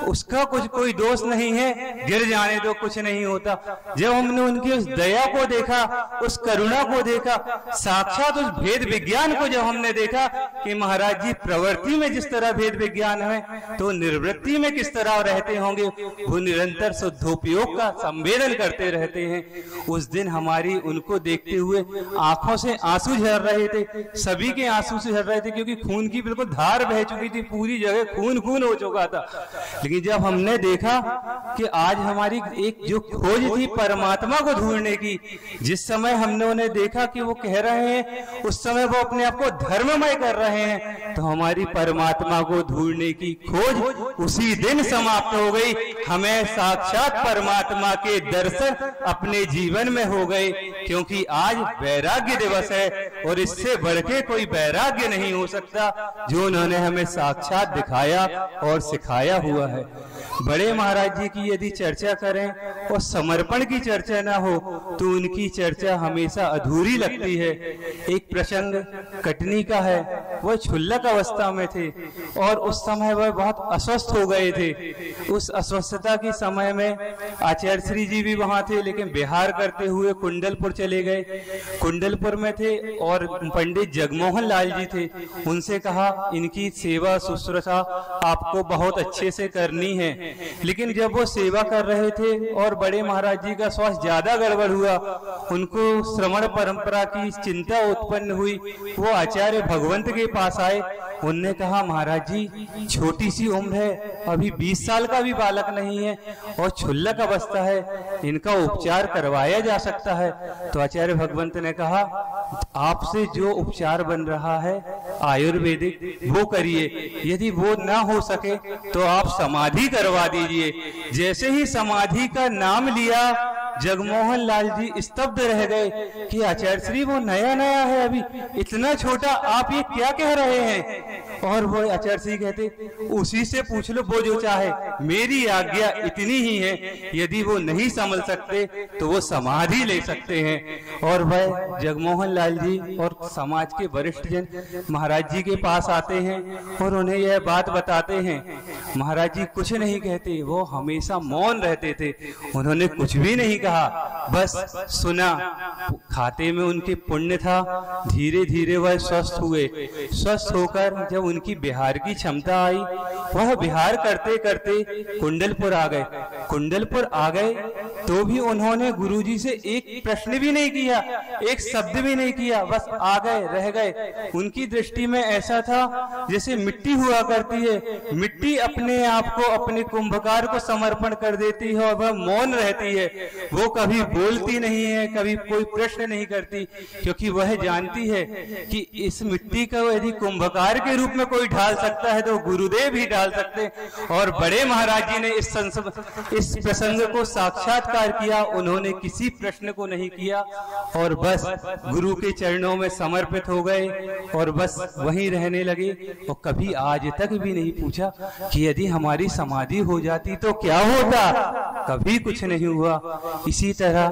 उसका कुछ कोई दोष नहीं है, गिर जाने दो, कुछ नहीं होता। जब हमने उनकी उस दया को देखा, उस करुणा को देखा, साक्षात उस भेद विज्ञान को जब हमने देखा कि महाराज जी प्रवृत्ति में जिस तरह भेद विज्ञान है, तो निर्वृत्ति में किस तरह रहते होंगे, वो निरंतर शुद्धोपयोग का संवेदन करते रहते हैं। उस दिन हमारी उनको देखते हुए आंखों से आंसू झर रहे थे, सभी के आंसू से झर रहे थे, क्योंकि खून की बिल्कुल धार बह चुकी थी, पूरी जगह खून खून हो चुका था। लेकिन जब हमने देखा कि आज हमारी एक जो खोज थी परमात्मा को ढूंढने की, जिस समय हमने उन्हें देखा कि वो कह रहे हैं, उस समय वो अपने आप को धर्ममय कर रहे हैं, तो हमारी परमात्मा को ढूंढने की खोज उसी दिन समाप्त हो गई। हमें साक्षात परमात्मा के दर्शन अपने जीवन में हो गए, क्योंकि आज वैराग्य दिवस है और इससे बढ़ के कोई वैराग्य नहीं हो सकता जो उन्होंने हमें साक्षात दिखाया और सिखाया हुआ है। बड़े महाराज जी की यदि चर्चा करें और समर्पण की चर्चा ना हो तो उनकी चर्चा हमेशा अधूरी लगती है। एक प्रसंग कटनी का है, वह क्षुल्लक अवस्था में थे और उस समय वह बहुत अस्वस्थ हो गए थे। उस अस्वस्थता के समय में आचार्य श्री जी भी वहां थे, लेकिन विहार करते हुए कुंडलपुर चले गए। कुंडलपुर में थे और पंडित जगमोहन लाल जी थे। उनसे कहा इनकी सेवा शुश्रूषा आपको बहुत अच्छे से करनी है। लेकिन जब वो सेवा कर रहे थे और बड़े महाराज जी का स्वास्थ्य ज्यादा गड़बड़ हुआ, उनको श्रवण परंपरा की चिंता उत्पन्न हुई। वो आचार्य भगवंत के पास आए। उनने कहा महाराज जी छोटी सी उम्र है, अभी 20 साल का भी बालक नहीं है और क्षुल्लक अवस्था है, इनका उपचार करवाया जा सकता है। तो आचार्य भगवंत ने कहा आपसे जो उपचार बन रहा है आयुर्वेदिक वो करिए, यदि वो ना हो सके तो आप समाधि करवा दीजिए। जैसे ही समाधि का नाम लिया जगमोहन लाल जी स्तब्ध रह गए कि आचार्य श्री वो नया नया है, अभी इतना छोटा, आप ये क्या कह रहे हैं? और वो आचार्य श्री कहते उसी से पूछ लो वो जो चाहे, मेरी आज्ञा इतनी ही है, यदि वो नहीं संभल सकते तो वो समाधि ले सकते हैं। और वह जगमोहन लाल जी और समाज के वरिष्ठ जन महाराज जी के पास आते हैं और उन्हें यह बात बताते हैं। महाराज जी कुछ नहीं कहते, वो हमेशा मौन रहते थे। उन्होंने कुछ भी नहीं कहा, बस सुना। खाते में उनके पुण्य था, धीरे धीरे वह स्वस्थ हुए। स्वस्थ होकर जब उनकी बिहार की क्षमता आई, वह बिहार करते करते कुंडलपुर आ गए। कुंडलपुर आ गए तो भी उन्होंने गुरुजी से एक प्रश्न भी नहीं किया, एक शब्द भी नहीं किया, बस आ गए, रह गए। उनकी दृष्टि में ऐसा था जैसे मिट्टी हुआ करती है, मिट्टी अपने आप को अपने कुंभकार को समर्पण कर देती है और वह मौन रहती है। वो कभी बोलती नहीं है, कभी कोई प्रश्न नहीं करती, क्योंकि वह जानती है कि इस मिट्टी को यदि कुंभकार के रूप में कोई ढाल सकता है तो गुरुदेव ही डाल सकते। और बड़े महाराज जी ने इस प्रसंग को साक्षात्कार किया। उन्होंने किसी प्रश्न को नहीं किया और बस गुरु के चरणों में समर्पित हो गए और बस वहीं रहने लगे। और कभी आज तक भी नहीं पूछा कि यदि हमारी समाधि हो जाती तो क्या होता, कभी कुछ नहीं हुआ। इसी तरह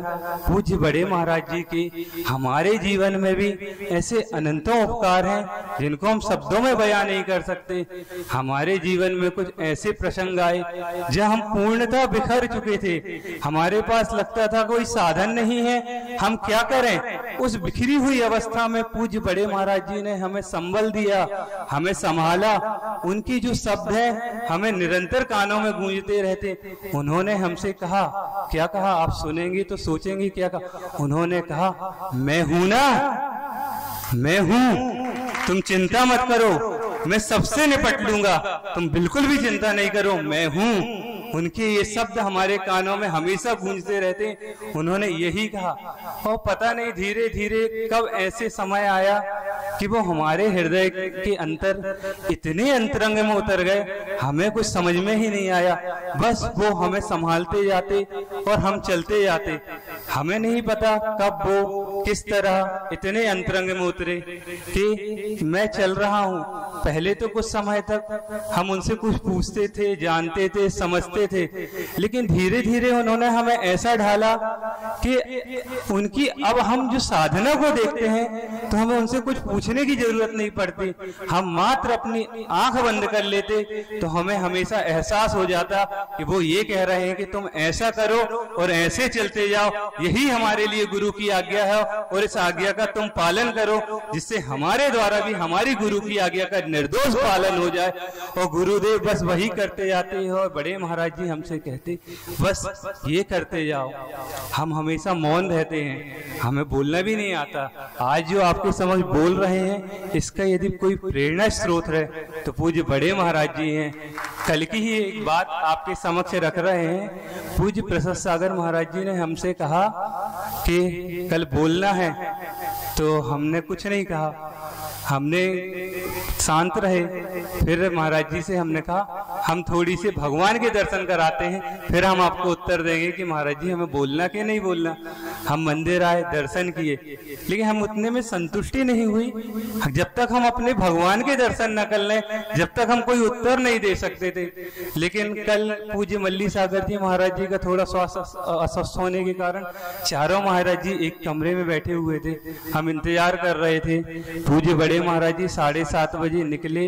पूज्य बड़े महाराज जी के हमारे जीवन में भी ऐसे अनंतों उपकार हैं जिनको हम शब्दों में बयान नहीं कर सकते। हमारे जीवन में कुछ ऐसे प्रसंग आए जब हम पूर्णतः बिखर चुके थे, हमारे पास लगता था कोई साधन नहीं है, हम क्या करें। उस बिखरी हुई अवस्था में पूज्य बड़े महाराज जी ने हमें संबल दिया, हमें संभाला। उनकी जो शब्द है हमें निरंतर कानों में गूंजते रहते। उन्होंने हमसे कहा, क्या कहा आप सुनेंगे तो सोचेंगे क्या कहा। उन्होंने कहा मैं हूं ना, मैं हूं, तुम चिंता मत करो, मैं सबसे निपट लूंगा, तुम बिल्कुल भी चिंता नहीं करो, मैं हूं। उनके ये शब्द हमारे कानों में हमेशा गूंजते रहते। उन्होंने यही कहा और पता नहीं धीरे धीरे कब ऐसे समय आया कि वो हमारे हृदय के अंतर इतने अंतरंग में उतर गए, हमें कुछ समझ में ही नहीं आया। बस वो हमें संभालते जाते और हम चलते जाते। हमें नहीं पता कब वो किस तरह इतने अंतरंग में उतरे कि मैं चल रहा हूँ। पहले तो कुछ समय तक हम उनसे कुछ पूछते थे, जानते थे, समझते थे, लेकिन धीरे धीरे उन्होंने हमें ऐसा ढाला कि उनकी अब हम जो साधना को देखते हैं तो हमें उनसे कुछ पूछने की जरूरत नहीं पड़ती। हम मात्र अपनी आंख बंद कर लेते तो हमें हमेशा एहसास हो जाता कि वो ये कह रहे हैं कि तुम ऐसा करो और ऐसे चलते जाओ, यही हमारे लिए गुरु की आज्ञा है और इस आज्ञा का तुम पालन करो, जिससे हमारे द्वारा भी हमारी गुरु की आज्ञा का निर्दोष पालन हो जाए। और गुरुदेव बस वही करते जाते हैं और बड़े महाराज जी हमसे कहते बस ये करते जाओ। हम हमेशा मौन रहते हैं, हमें बोलना भी नहीं आता। आज जो आपके समझ बोल रहे हैं इसका यदि कोई प्रेरणा स्रोत है तो पूज्य बड़े महाराज जी हैं। कल की ही एक बात आपके समक्ष रख रहे हैं। पूज्य प्रसाद सागर महाराज जी ने हमसे कहा कि कल बोलना है, तो हमने कुछ नहीं कहा, हमने शांत रहे। फिर महाराज जी से हमने कहा हम थोड़ी सी भगवान के दर्शन कराते हैं, फिर हम आपको उत्तर देंगे कि महाराज जी हमें बोलना कि नहीं बोलना। हम मंदिर आए, दर्शन किए, लेकिन हम उतने में संतुष्टि नहीं हुई। जब तक हम अपने भगवान के दर्शन न कर लें, जब तक हम कोई उत्तर नहीं दे सकते थे। लेकिन कल पूज्य मल्ली सागर जी महाराज जी का थोड़ा स्वास्थ्य अस्वस्थ होने के कारण चारों महाराज जी एक कमरे में बैठे हुए थे, हम इंतजार कर रहे थे। पूज्य बड़े महाराज जी 7:30 बजे निकले।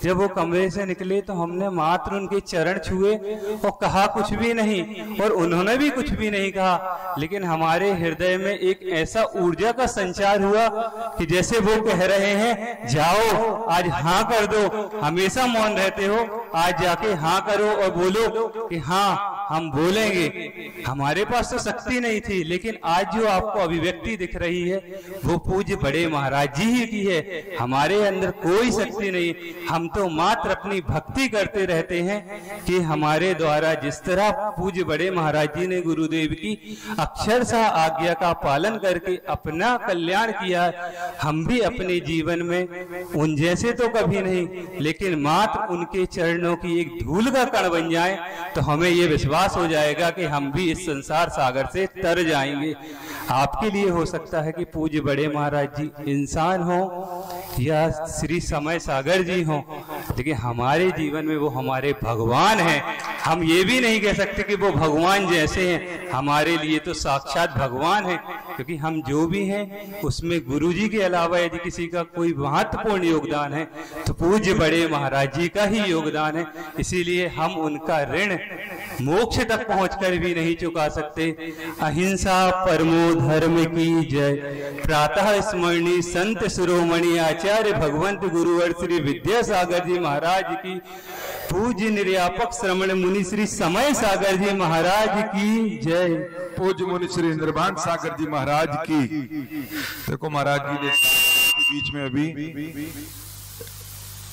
जब वो कमरे से निकले तो हमने मात्र उनके चरण छुए और कहा कुछ भी नहीं, और उन्होंने भी कुछ भी नहीं कहा, लेकिन हमारे हृदय में एक ऐसा ऊर्जा का संचार हुआ कि जैसे वो कह रहे हैं, जाओ आज हाँ कर दो, हमेशा मौन रहते हो, आज जाके हाँ करो और बोलो कि हाँ हम बोलेंगे। हमारे पास तो शक्ति नहीं थी, लेकिन आज जो आपको अभिव्यक्ति दिख रही है वो पूज्य बड़े महाराज जी ही की है। हमारे अंदर कोई शक्ति नहीं, हम तो मात्र अपनी भक्ति करते रहते हैं कि हमारे द्वारा जिस तरह पूज्य बड़े महाराज जी ने गुरुदेव की अक्षरशः आज्ञा का पालन करके अपना कल्याण किया, हम भी अपने जीवन में उन जैसे तो कभी नहीं, लेकिन मात्र उनके चरणों की एक धूल का कण बन जाए तो हमें ये विश्वास हो जाएगा कि हम भी इस संसार सागर से तर जाएंगे। आपके लिए हो सकता है कि पूज्य बड़े महाराज जी इंसान हो या श्री समय सागर जी हो, लेकिन हमारे जीवन में वो हमारे भगवान हैं। हम ये भी नहीं कह सकते कि वो भगवान जैसे हैं, हमारे लिए तो साक्षात भगवान है, क्योंकि हम जो भी हैं उसमें गुरु जी के अलावा यदि किसी का कोई महत्वपूर्ण योगदान है तो पूज्य बड़े महाराज जी का ही योगदान है। इसीलिए हम उनका ऋण मोक्ष तक पहुंचकर भी नहीं चुका सकते। अहिंसा परमो धर्म की जय। प्रातः स्मरणी संत शिरोमणि आचार्य भगवंत गुरुवर श्री विद्यासागर जी महाराज की, पूज्य निर्यापक श्रमण मुनि श्री समय सागर जी महाराज की जय। पूज्य मुनि श्री निर्वाण सागर जी महाराज की। देखो महाराज जी ने बीच में अभी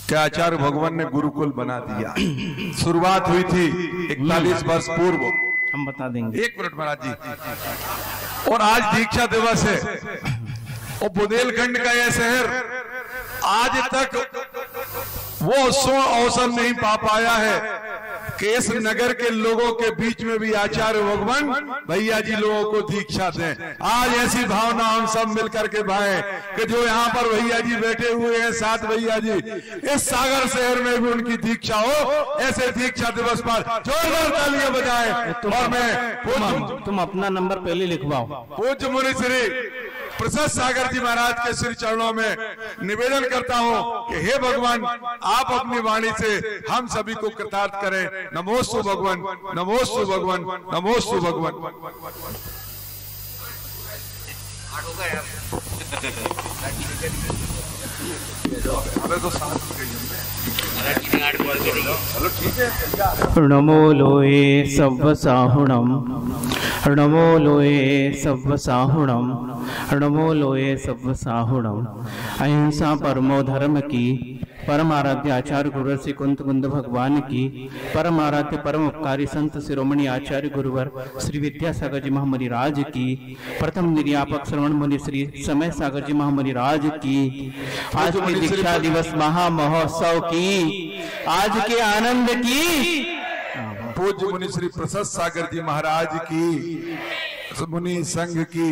क्या आचार्य भगवान ने गुरुकुल बना दिया। शुरुआत हुई थी 41 वर्ष पूर्व, हम बता देंगे। 1 मिनट महाराज जी। और आज दीक्षा दिवस है और बुंदेलखंड का यह शहर आज तक वो अवसर नहीं पा पाया है कि इस नगर के लोगों के बीच में भी आचार्य भगवान भैया जी लोगों को दीक्षा दें। आज ऐसी भावना हम सब मिलकर के भाएं कि जो यहाँ पर भैया जी बैठे हुए हैं, 7 भैया जी, इस सागर शहर में भी उनकी दीक्षा हो। ऐसे दीक्षा दिवस पर जोरदार तालियां बजाएं। और मैं तुम अपना नंबर पहले लिखवाओ। पूज्य मुनि श्री प्रसाद सागर जी महाराज के श्री चरणों में निवेदन करता हूं कि हे भगवान, आप अपनी वाणी से हम सभी को कृतार्थ करें। नमोस्तु भगवान, नमोस्तु भगवान, नमोस्तु भगवान। नमो लोये सव्व साहुणम, नमो लोये सव्व साहुणम, नमो लोये सव्व साहुणम। अहिंसा परमो धर्म की, परम आराध्य आचार्य गुरुवर श्री कुंत कुंद भगवान की, परम आराध्य परम उपकारी संत शिरोमणि आचार्य गुरुवर श्री विद्यासागर जी महामुनि राज की, प्रथम निर्यापक श्रवण मुनि श्री समय सागर जी महामुनि राज की, आज के दीक्षा दिवस महा महोत्सव की, आज के आनंद की, पूज्य मुनि श्री प्रसाद सागर जी महाराज की, मुनि संघ की।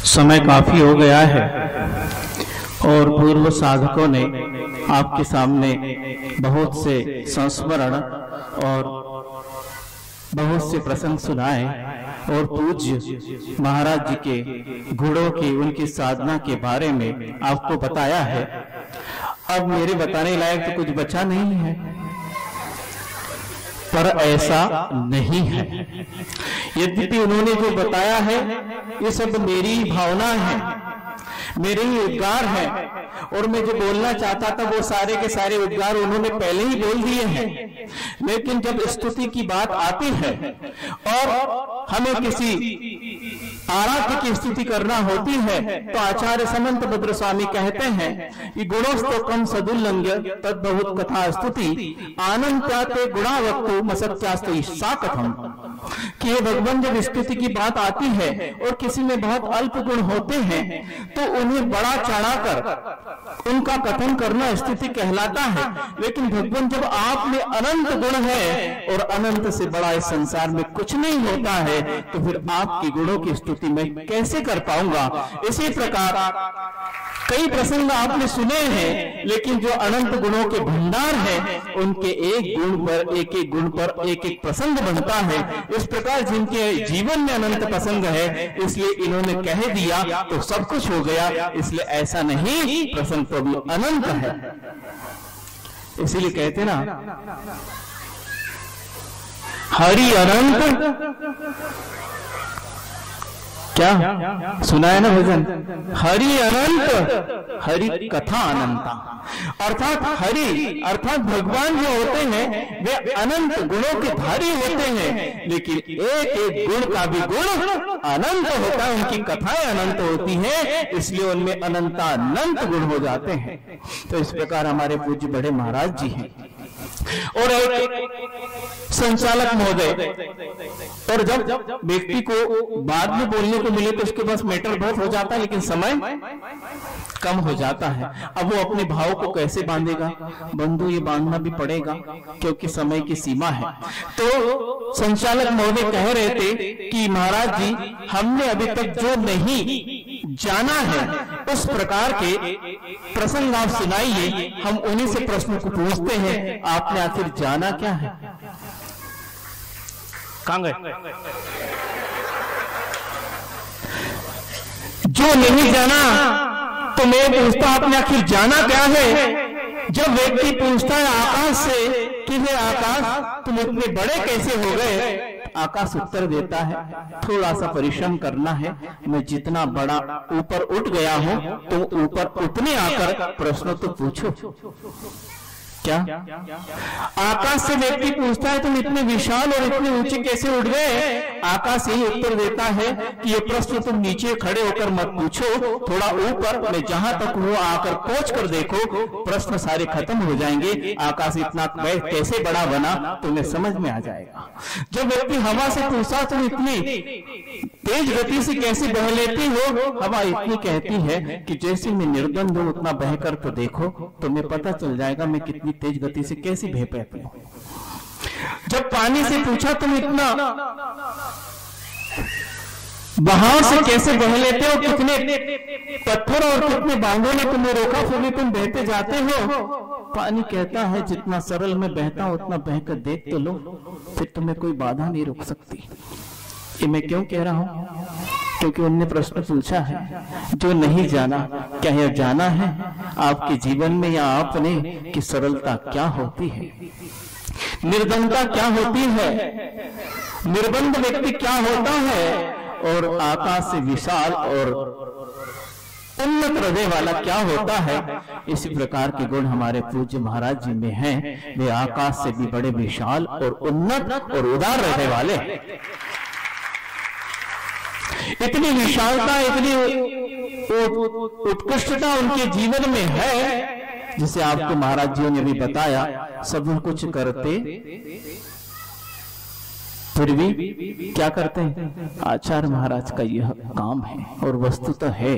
समय काफी हो गया है और पूर्व साधकों ने आपके सामने बहुत से संस्मरण और बहुत से प्रसंग सुनाए और पूज्य महाराज जी के गुणों की, उनकी साधना के बारे में आपको बताया है। अब मेरे बताने लायक तो कुछ बचा नहीं है, पर ऐसा नहीं है। यद्यपि उन्होंने जो बताया है ये सब मेरी भावना है, मेरे ही उद्गार है, और मैं जो बोलना चाहता था वो सारे के सारे उद्गार उन्होंने पहले ही बोल दिए हैं। लेकिन जब स्तुति की बात आती है और हमें किसी आराध्य की स्तुति करना होती है तो आचार्य समंत भद्र स्वामी कहते हैं कि गुणोस्तोकम सदुल्लंघ्य तद बहुत कथा स्तुति आनंत्याते गुणा वक्तु मसत्यास्तु सा कथम, कि भगवान जब स्तुति की बात आती है और किसी में बहुत अल्प गुण होते हैं तो उन्हें बड़ा चढ़ाकर उनका कथन करना स्तुति कहलाता है। लेकिन भगवान जब आप में अनंत गुण है और अनंत से बड़ा इस संसार में कुछ नहीं होता है तो फिर आपके गुणों की स्तुति मैं कैसे कर पाऊंगा। इसी प्रकार कई प्रसंग आपने सुने हैं, लेकिन जो अनंत गुणों के भंडार हैं उनके एक गुण पर एक एक प्रसंग बनता है। इस प्रकार जिनके जीवन में अनंत प्रसंग है इसलिए इन्होंने कह दिया तो सब कुछ हो गया, इसलिए ऐसा नहीं, प्रसंग तो भी अनंत है। इसीलिए कहते ना हरि अनंत, क्या सुना है ना भजन, हरि अनंत हरि कथा अनंता, अर्थात हरि अर्थात भगवान जो होते हैं वे अनंत गुणों के धारी होते हैं, लेकिन एक एक गुण का भी गुण अनंत होता है, उनकी कथाएं अनंत होती हैं, इसलिए उनमें अनंतानंत गुण हो जाते हैं। तो इस प्रकार हमारे पूज्य बड़े महाराज जी हैं और एक संचालक महोदय, और जब व्यक्ति को बाद में बोलने को मिले तो उसके पास मैटर बहुत हो जाता है लेकिन समय कम हो जाता है। अब वो अपने भाव को कैसे बांधेगा, बंधु ये बांधना भी पड़ेगा क्योंकि समय की सीमा है। तो संचालक महोदय कह रहे थे कि महाराज जी हमने अभी तक जो नहीं जाना है उस प्रकार के प्रसंग आप सुनाइए, हम उन्हीं से प्रश्न को पूछते हैं, आपने आखिर जाना क्या है। कहां गए? जो नहीं जाना तो मैं पूछता आपने आखिर जाना क्या है। जब व्यक्ति पूछता है आकाश से कि हे आकाश तुम इतने बड़े कैसे हो गए, आकाश उत्तर देता है थोड़ा सा परिश्रम करना है, मैं जितना बड़ा ऊपर उठ गया हूं तुम ऊपर उतने आकर प्रश्न तो पूछो। क्या आकाश से व्यक्ति पूछता है तुम इतने विशाल और इतने ऊंचे कैसे उठ गए, आकाश यही उत्तर देता है कि ये प्रश्न तुम नीचे खड़े होकर मत पूछो, थोड़ा ऊपर मैं जहां तक हूं आकर पहुंच कर देखो, प्रश्न सारे खत्म हो जाएंगे। आकाश इतना कैसे बड़ा बना तुम्हें समझ में आ जाएगा। जब व्यक्ति हवा से पूछा तुम इतनी तेज गति से कैसे बह लेती हो, हवा इतनी कहती है कि जैसे मैं निर्द्वंद हूं उतना बहकर तो देखो, तुम्हें पता चल जाएगा मैं कितनी तेज गति से कैसे बह पाती हूं। जब पानी से पूछा तुम इतना बहाव से कैसे बह लेते हो, कितने पत्थर और कितने बांधों ने तुम्हें रोका फिर भी तुम बहते जाते हो, पानी कहता है जितना सरल में बहता हूं उतना बहकर देख तो लो, फिर तुम्हें कोई बाधा नहीं रोक सकती। ये मैं क्यों कह रहा हूं, क्योंकि उनने प्रश्न पूछा है जो नहीं जाना। क्या यह जाना है आपके जीवन में या आपने कि सरलता क्या होती है, निर्बंधता क्या होती है, निर्बंध व्यक्ति क्या होता है, और आकाश से विशाल और उन्नत हृदय वाला क्या होता है। इसी प्रकार के गुण हमारे पूज्य महाराज जी में हैं, वे आकाश से भी बड़े विशाल और उन्नत और उदार हृदय वाले। इतनी विशालता इतनी उत्कृष्टता उनके जीवन में है जिसे आपको महाराज जी ने भी बताया, सब कुछ करते फिर भी क्या करते हैं, आचार्य महाराज का यह काम है और वस्तु तो है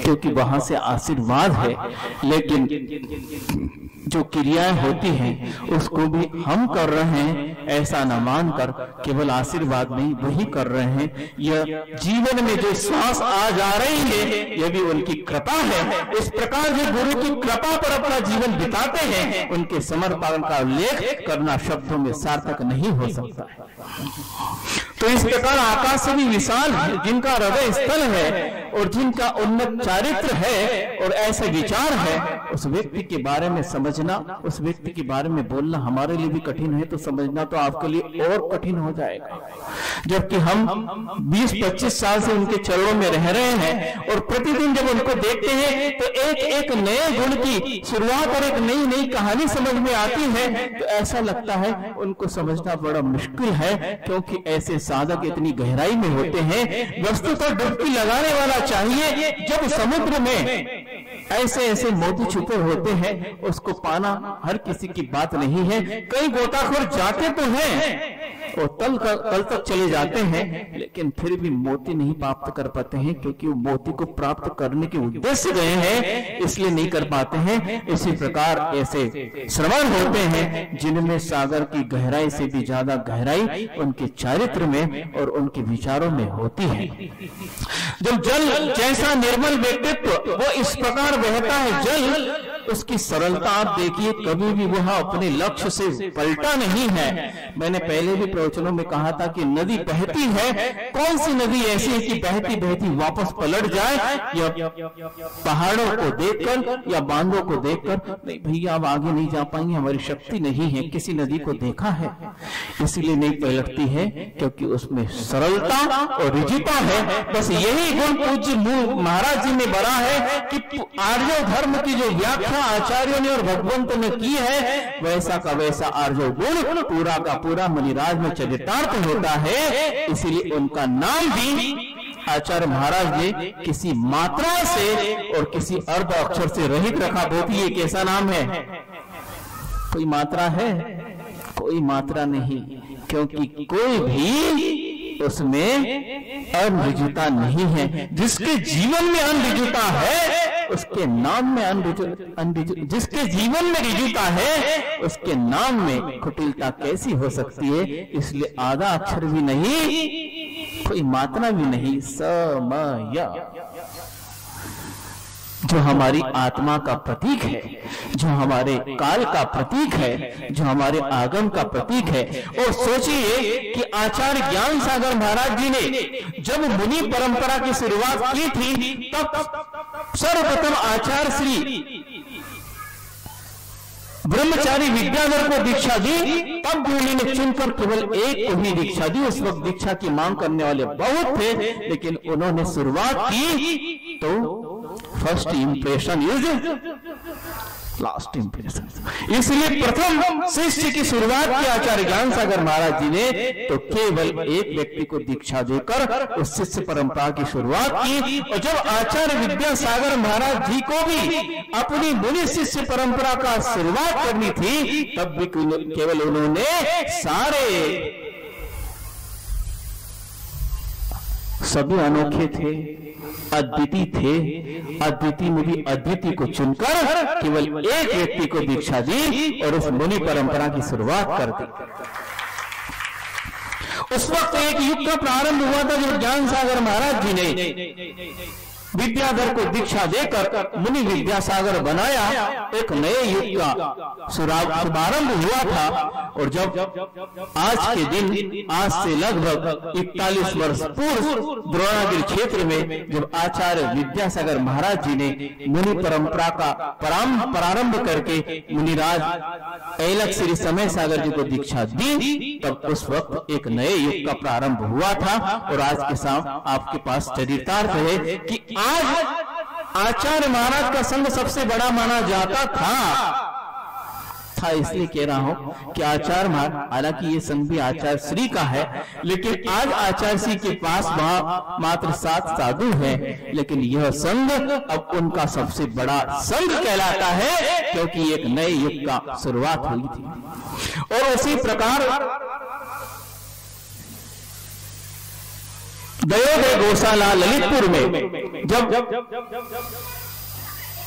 क्योंकि वहां से आशीर्वाद है, लेकिन जो क्रियाएं होती हैं उसको भी हम कर रहे हैं, ऐसा न मानकर केवल आशीर्वाद नहीं वही कर रहे हैं। यह जीवन में जो श्वास आ जा रही है यह भी उनकी कृपा है। इस प्रकार जो गुरु की कृपा पर अपना जीवन बिताते हैं उनके समर्पण का उल्लेख करना शब्दों में सार्थक नहीं हो सकता है। तो इस प्रकार आकाश से भी विशाल है जिनका हृदय स्थल है, और जिनका उन्नत चारित्र है और ऐसे विचार है, उस व्यक्ति के बारे में समझना, उस व्यक्ति के बारे में बोलना हमारे लिए भी कठिन है, तो समझना तो आपके लिए और कठिन हो जाएगा। जबकि हम 20-25 साल से उनके चरणों में रह रहे हैं और प्रतिदिन जब उनको देखते हैं तो एक एक नए गुण की शुरुआत और एक नई नई कहानी समझ में आती है, तो ऐसा लगता है उनको समझना बड़ा मुश्किल है, क्योंकि ऐसे साधक इतनी गहराई में होते हैं। वस्तुतः डुबकी लगाने वाला चाहिए, जब समुद्र में ऐसे ऐसे मोती छुपे होते हैं, उसको पाना हर किसी की बात नहीं है। कई गोताखोर जाते तो हैं और तल तक चले जाते हैं, लेकिन फिर भी मोती नहीं प्राप्त कर पाते हैं, क्योंकि वो मोती को प्राप्त करने के उद्देश्य गए हैं, इसलिए नहीं कर पाते हैं। इसी प्रकार ऐसे श्रवण होते हैं जिनमें सागर की गहराई से भी ज्यादा गहराई उनके चारित्र में और उनके विचारों में होती है। जब जल जैसा निर्मल व्यक्तित्व वो इस प्रकार बहता है, जल उसकी सरलता आप देखिए, कभी भी वह अपने लक्ष्य से पलटा नहीं है। मैंने पहले भी प्रवचनों में कहा था कि नदी बहती है, कौन सी नदी ऐसी है कि बहती बहती वापस पलट जाए, या पहाड़ों को देखकर या बांधों को देखकर, नहीं भैया अब आगे नहीं जा पाएंगे, हमारी शक्ति नहीं है। किसी नदी को देखा है, इसलिए नहीं पलटती है, क्योंकि उसमें सरलता और रिजिता है। बस यही गुण पूज्य महाराज जी ने बड़ा है कि आर्य धर्म की जो व्याख्या आचार्यों ने और भगवंत ने की है, वैसा का वैसा आर्य गुण पूरा का पूरा मुनिराज में चरितार्थ होता है। इसीलिए उनका नाम भी आचार्य महाराज ने किसी मात्रा से और किसी अर्ध अक्षर से रहित रखा। बोती ये कैसा नाम है? कोई मात्रा है? कोई मात्रा नहीं, क्योंकि कोई भी उसमें अनरिजुता नहीं है। जिसके जीवन में अनरिजुता है उसके नाम में जिसके जीवन में रिजुता है उसके नाम में कुटिलता कैसी हो सकती है? इसलिए आधा अक्षर भी नहीं, कोई मात्रा भी नहीं, समय जो हमारी आत्मा का प्रतीक है, जो हमारे काल का प्रतीक है, जो हमारे आगम का प्रतीक है। और सोचिए कि आचार्य ज्ञान सागर महाराज जी ने जब मुनि परंपरा की शुरुआत की थी, तब सर्वप्रथम आचार्य श्री ब्रह्मचारी विद्याधर को दीक्षा दी। तब मुनि ने चुनकर केवल एक को ही दीक्षा दी। उस वक्त दीक्षा की मांग करने वाले बहुत थे, लेकिन उन्होंने शुरुआत की तो first impression is last impression. इसलिए प्रथम शिष्य की शुरुआत की आचार्य ज्ञान सागर महाराज जी ने तो केवल एक व्यक्ति को दीक्षा देकर उस शिष्य परंपरा की शुरुआत की। और जब आचार्य विद्यासागर महाराज जी को भी अपनी मुनि शिष्य परंपरा का शुरुआत करनी थी, तब भी केवल उन्होंने सारे सभी अनोखे थे, अद्वितीय थे, अद्वितीय में भी अद्वितीय को चुनकर केवल एक व्यक्ति को दीक्षा दी और उस मुनि परंपरा की शुरुआत कर दी। उस वक्त एक युग का प्रारंभ हुआ था जब ज्ञान सागर महाराज जी ने विद्याधर को दीक्षा देकर मुनि विद्यासागर बनाया। एक नए युग का शुभारंभ हुआ था। और जब आज के दिन, आज से लगभग 41 वर्ष पूर्व द्रोणागिरी क्षेत्र में जब आचार्य विद्यासागर महाराज जी ने मुनि परंपरा का प्रारंभ करके मुनिराज ऐलक श्री समय सागर जी को दीक्षा दी, तब उस वक्त एक नए युग का प्रारंभ हुआ था। और आज के साथ आपके पास चरितार्थ है कि आज आचार्य महाराज का संघ सबसे बड़ा माना जाता था। इसलिए कह रहा हूं कि आचार्य महाराज, हालांकि ये संघ भी आचार्य श्री का है, लेकिन आज आचार्य श्री के पास वहां मात्र 7 साधु हैं, लेकिन यह संघ अब उनका सबसे बड़ा संघ कहलाता है, क्योंकि एक नए युग का शुरुआत हुई थी। और उसी प्रकार दयोदय गौशाला ललितपुर में जब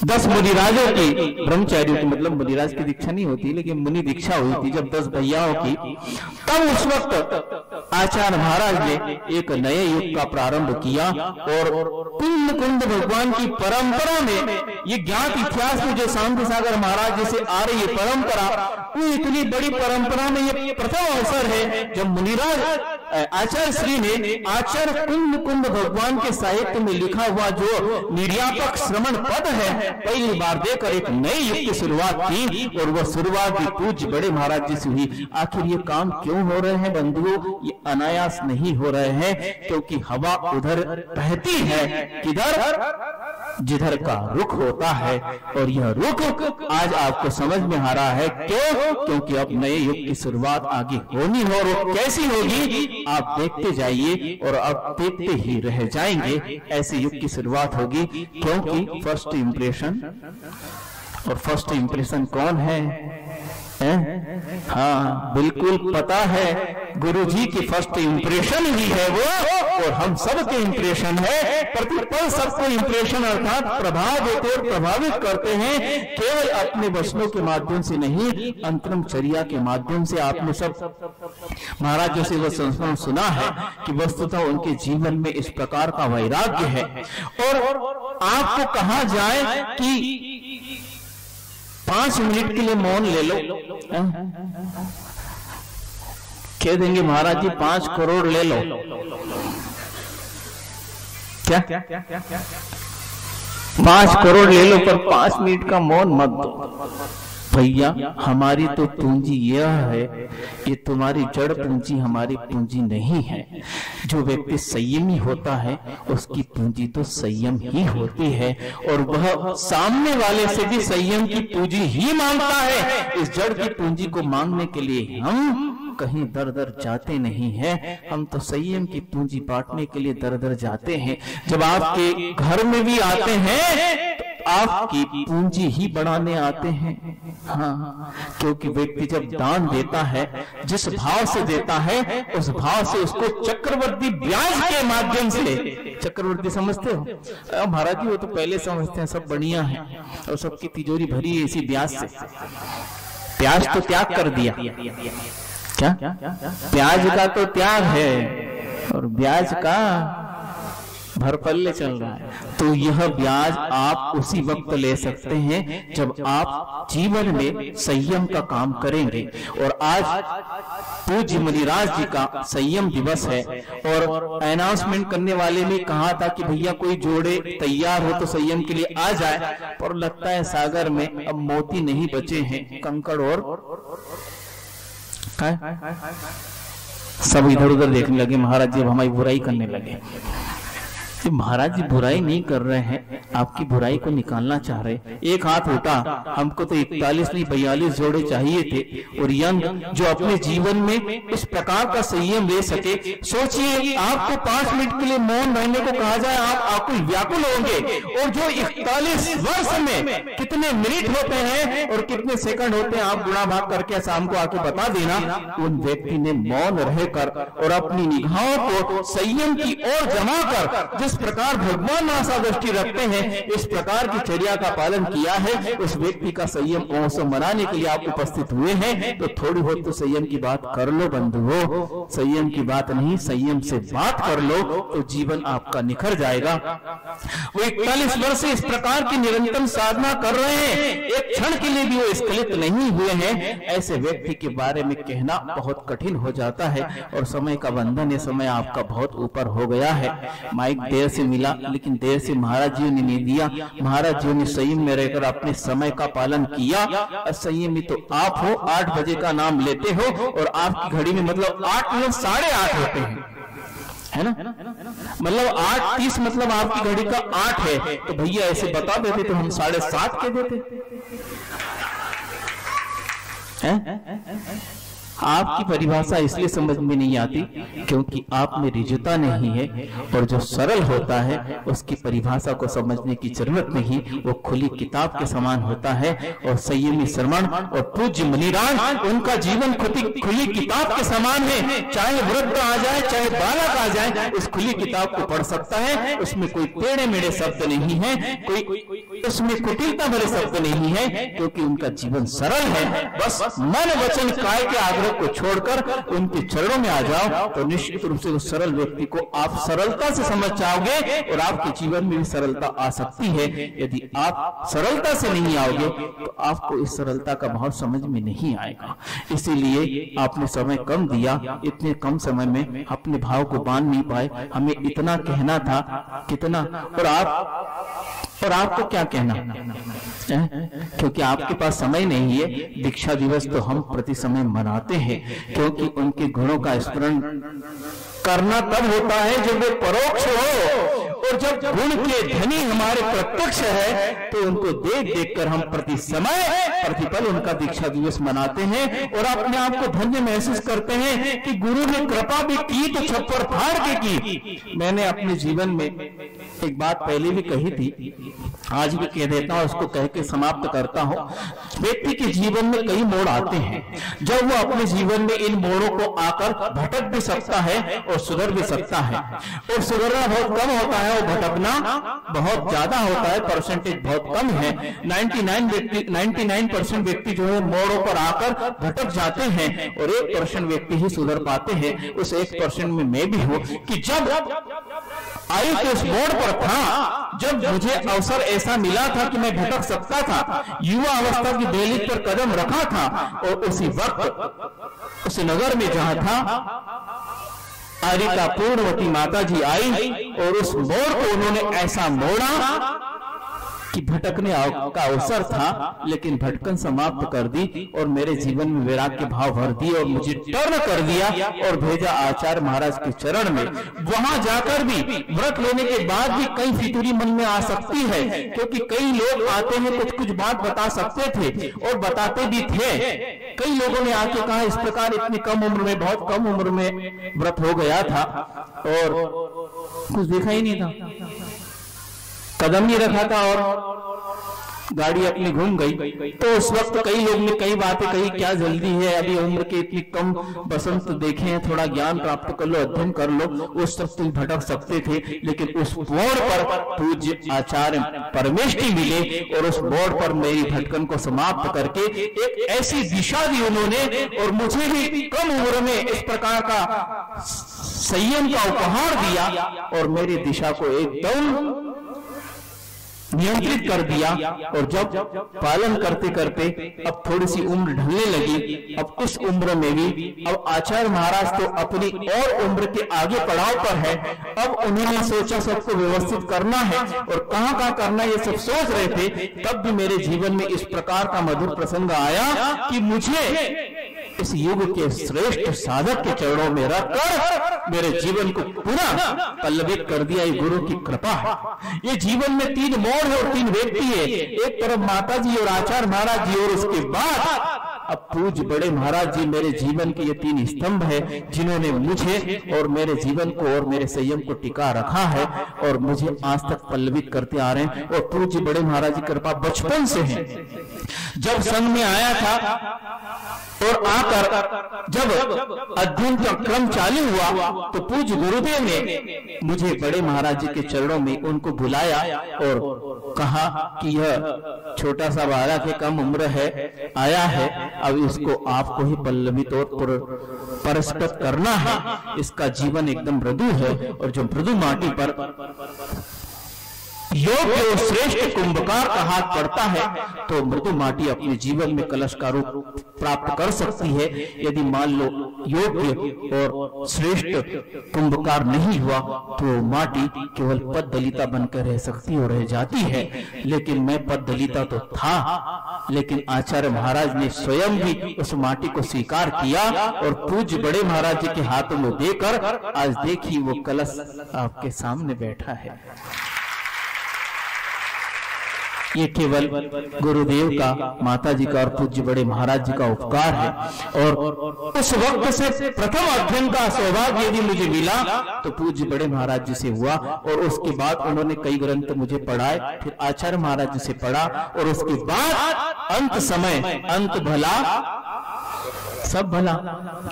10 मुनिराजों की ब्रह्मचारियों की, मतलब मुनिराज की दीक्षा नहीं होती लेकिन मुनि दीक्षा हुई थी जब 10 भैयाओं की, तब उस वक्त आचार्य महाराज ने एक नए युग का प्रारंभ किया। और पिंड कुंड भगवान की परंपरा में, ये ज्ञात इतिहास में जो शांति सागर महाराज जी से आ रही है परंपरा, वो इतनी बड़ी परंपरा में ये प्रथम अवसर है जब मुनिराज आचार्य श्री ने आचार्य कुंद भगवान के साहित्य में लिखा हुआ जो निर्यापक श्रवण पद है, पहली बार देकर एक नई युग की शुरुआत की, और वह शुरुआत भी पूज्य बड़े महाराज जी से हुई। आखिर ये काम क्यों हो रहे हैं बंधुओं? ये अनायास नहीं हो रहे हैं, क्योंकि हवा उधर बहती है, किधर? जिधर का रुख होता है, और यह रुख आज आपको समझ में आ रहा है। क्यों? क्योंकि अब नए युग की शुरुआत आगे होनी हो, और कैसी होगी आप देखते जाइए, और आप देखते ही रह जाएंगे। ऐसे युग की शुरुआत होगी, क्योंकि फर्स्ट इंप्रेशन, और फर्स्ट इंप्रेशन कौन है? हाँ, बिल्कुल पता है, गुरुजी की फर्स्ट इंप्रेशन ही है वो, और हम सबके इंप्रेशन है। प्रतिपल सबको इंप्रेशन अर्थात प्रभाव देते और प्रभावित करते हैं, केवल अपने वचनों के माध्यम से नहीं, अंतरचर्या के माध्यम से। आपने सब महाराजों से वह संस्मरण सुना है कि वस्तुतः उनके जीवन में इस प्रकार का वैराग्य है। और आपको कहा जाए कि 5 मिनट के लिए मौन ले लो, कह देंगे महाराज जी 5 करोड़ ले लो। क्या 5 करोड़ ले लो, पर 5 मिनट का मौन मत दो। भैया, हमारी तो पूंजी यह है, ये तुम्हारी जड़ पूंजी हमारी पूंजी नहीं है। जो व्यक्ति संयमी होता है उसकी पूंजी तो संयम ही होती है, और वह सामने वाले से भी संयम की पूंजी ही मांगता है। इस जड़ की पूंजी को मांगने के लिए हम कहीं दर दर जाते नहीं है, हम तो संयम की पूंजी बांटने के लिए दर दर जाते हैं। जब आपके घर में भी आते हैं तो आपकी पूंजी ही बढ़ाने आते हैं। हाँ, क्योंकि व्यक्ति जब दान देता है, जिस भाव से देता है, उस भाव से उसको चक्रवर्ती ब्याज के माध्यम से, चक्रवर्ती समझते हो महाराज जी? वो तो पहले समझते हैं, सब बढ़िया है, और सबकी तिजोरी भरी है इसी ब्याज से। ब्याज तो त्याग कर दिया, क्या ब्याज का तो त्याग है, और ब्याज का भरपल्ले चल रहा है। तो यह ब्याज आप उसी वक्त ले सकते हैं जब आप जीवन में संयम का काम करेंगे। और आज पूज्य मुनिराज जी का संयम दिवस है, और अनाउंसमेंट करने वाले ने कहा था कि भैया कोई जोड़े तैयार हो तो संयम के लिए आ जाए, पर लगता है सागर में अब मोती नहीं बचे हैं, कंकड़ और सब इधर उधर देखने लगे। महाराज जी हमारी बुराई करने लगे। महाराज जी बुराई नहीं कर रहे हैं, आपकी बुराई को निकालना चाह रहे। एक हाथ उठा, हमको तो 41 नहीं 42 जोड़े चाहिए थे। और यंग जो अपने जीवन में इस प्रकार का संयम ले सके, सोचिए आपको 5 मिनट के लिए मौन रहने को कहा जाए, आप आकुल व्याकुल होंगे। और जो 41 वर्ष में कितने मिनट होते हैं और कितने सेकंड होते हैं, आप गुणा भाग करके शाम को आके बता देना। उन व्यक्ति ने मौन रहकर और अपनी निगाहों को संयम की ओर जमा कर, जिस प्रकार भगवान आशा दृष्टि रखते हैं, इस प्रकार की चर्या का पालन किया है। उस व्यक्ति का संयम महोत्सव मनाने के लिए आप उपस्थित हुए हैं, तो थोड़ी बहुत तो संयम की बात कर लो बंधुओं। संयम की बात नहीं, संयम से बात कर लो तो जीवन आपका निखर जाएगा। वो 41 वर्ष से इस प्रकार की निरंतर साधना कर रहे हैं, एक क्षण के लिए भी वो स्खलित नहीं हुए हैं। ऐसे व्यक्ति के बारे में कहना बहुत कठिन हो जाता है, और समय का बंधन, ये समय आपका बहुत ऊपर हो गया है। माइक देर से मिला, लेकिन देर से महाराज जी ने नहीं दिया। महाराज जी ने संयम में रहकर अपने समय का पालन किया। संयमी तो आप हो, 8 बजे का नाम लेते हो, और आपकी घड़ी में मतलब 8 मतलब 8:30 होते हैं, है ना? मतलब 8:30 मतलब आपकी घड़ी का 8 है। तो भैया ऐसे बता देते तो हम 7:30 के देते हैं। आपकी परिभाषा इसलिए समझ में नहीं आती क्योंकि आप में रिजुता नहीं है, और जो सरल होता है उसकी परिभाषा को समझने की जरूरत नहीं, वो खुली किताब के समान होता है। और संयमी श्रवण और पूज्य मुनिराज, उनका जीवन खुली किताब के समान है। चाहे वृद्ध आ जाए, चाहे बालक आ जाए, उस खुली किताब को पढ़ सकता है। उसमें कोई टेढ़े मेढ़े शब्द नहीं है, कोई उसमें कुटिलता भरे शब्द नहीं है, क्योंकि उनका जीवन सरल है। बस मन वचन काय के आग्रह लोग को छोड़कर उनके चरणों में आ जाओ तो निश्चित रूप से उस सरल व्यक्ति को आप सरलता से समझ जाओगे और आपके जीवन में भी सरलता आ सकती है। यदि आप सरलता से नहीं आओगे तो आपको इस सरलता का भाव समझ में नहीं आएगा। इसीलिए आपने समय कम दिया, इतने कम समय में अपने भाव को बांध नहीं पाए। हमें इतना कहना था, कितना, और आपको क्या कहना, क्योंकि आपके पास समय नहीं है। दीक्षा दिवस तो हम प्रति समय मनाते हैं, क्योंकि उनके गुणों का स्मरण करना तब होता है जब वे परोक्ष हो, और जब गुण के धनी हमारे प्रत्यक्ष है तो उनको देख देख कर हम प्रति समय प्रतिपल उनका दीक्षा दिवस मनाते हैं और अपने आप को धन्य महसूस करते हैं कि गुरु ने कृपा भी की तो छप्पर फाड़ के की। मैंने अपने जीवन में एक बात पहले भी कही थी, आज भी कह देता हूं, उसको कह के समाप्त करता हूं। व्यक्ति के जीवन में कई मोड़ आते हैं, जब वो अपने जीवन में इन मोड़ों को आकर भटक भी सकता है और सुधर भी सकता है। और सुधरना बहुत कम होता है और भटकना बहुत ज्यादा होता है, परसेंटेज बहुत कम है। 99% व्यक्ति जो है मोड़ों पर आकर भटक जाते हैं और 1% व्यक्ति ही सुधर पाते हैं। उस 1% में मैं भी हूं कि जब आयु के उस मोड़ पर था, जब मुझे अवसर ऐसा मिला था कि मैं भटक सकता था, युवा अवस्था की दहलीज पर कदम रखा था, और उसी वक्त उस नगर में जहां था आरिका पूर्णवती माता जी आई और उस मोड़ को उन्होंने ऐसा मोड़ा कि भटकने का अवसर था, लेकिन भटकन समाप्त कर दी और मेरे जीवन में वैराग्य भाव भर दिए और मुझे टर्न कर दिया और भेजा आचार्य महाराज के चरण में। वहां जाकर भी व्रत लेने के बाद भी कई फितूरी मन में आ सकती है, क्योंकि कई लोग आते हैं कुछ बात बता सकते थे और बताते भी थे। कई लोगों ने आके कहा इस प्रकार इतनी कम उम्र में, बहुत कम उम्र में व्रत हो गया था और कुछ देखा ही नहीं था, कदम नहीं रखा था और गाड़ी अपनी घूम गई। तो उस वक्त कई लोग ने कई बातें कही, क्या जल्दी है, अभी उम्र के इतनी कम, बसंत देखे हैं, थोड़ा ज्ञान प्राप्त कर लो, अध्ययन कर लो। उस वक्त तुम भटक सकते थे, लेकिन उस मोड़ पर पूज्य आचार्य परमेष्ठी मिले और उस मोड़ पर मेरी भटकन को समाप्त करके एक ऐसी दिशा दी उन्होंने और मुझे भी कम उम्र में इस प्रकार का संयम का उपहार दिया और मेरी दिशा को एकदम नियंत्रित कर दिया। और जब पालन करते करते अब थोड़ी सी उम्र ढलने लगी, अब उस उम्र में भी अब आचार्य महाराज तो अपनी और उम्र के आगे पड़ाव पर है। अब उन्होंने सोचा सबको व्यवस्थित करना है और कहां कहां करना ये सब सोच रहे थे। तब भी मेरे जीवन में इस प्रकार का मधुर प्रसंग आया कि मुझे इस युग के श्रेष्ठ साधक के चरणों में रखकर मेरे जीवन को पूरा पल्लवित कर दिया। ये गुरु की कृपा है। ये जीवन में 3 मोड़ है और 3 व्यक्ति है, एक तरफ माता जी और आचार्य महाराज जी, और उसके बाद अब पूज्य बड़े महाराज जी मेरे जीवन के ये 3 स्तंभ है, जिन्होंने मुझे और मेरे जीवन को और मेरे संयम को टिका रखा है और मुझे आज तक पल्लवित करते आ रहे हैं। और पूज्य बड़े महाराज जी कृपा बचपन से है। जब संघ में आया था और आकर जब अध्ययन का क्रम चालू हुआ तो पूज्य गुरुदेव ने मुझे बड़े महाराज जी के चरणों में उनको बुलाया और कहा कि यह छोटा सा बालक है, कम उम्र है, आया है, अब इसको आपको ही पल्लवित और परस्पर करना है। इसका जीवन एकदम मृदु है और जो मृदु माटी पर योग्य और श्रेष्ठ कुंभकार का हाथ पड़ता है तो मृदु माटी अपने जीवन में कलश का रूप प्राप्त कर सकती है। यदि मान लो योग्य और श्रेष्ठ कुंभकार नहीं हुआ तो माटी केवल पद दलिता बनकर रह सकती और रह जाती है। लेकिन मैं पद दलिता तो था, लेकिन आचार्य महाराज ने स्वयं भी उस माटी को स्वीकार किया और पूज्य बड़े महाराज जी के हाथों में देकर आज देखिए वो कलश आपके सामने बैठा है। ये केवल गुरुदेव का, माता जी का और पूज्य बड़े महाराज जी का उपकार है। और उस वक्त से प्रथम अध्ययन का सौभाग्य यदि मुझे मिला तो पूज्य बड़े महाराज जी से हुआ और उसके बाद उन्होंने कई ग्रंथ मुझे पढ़ाए, फिर आचार्य महाराज जी से पढ़ा और उसके बाद अंत समय, अंत भला सब भला,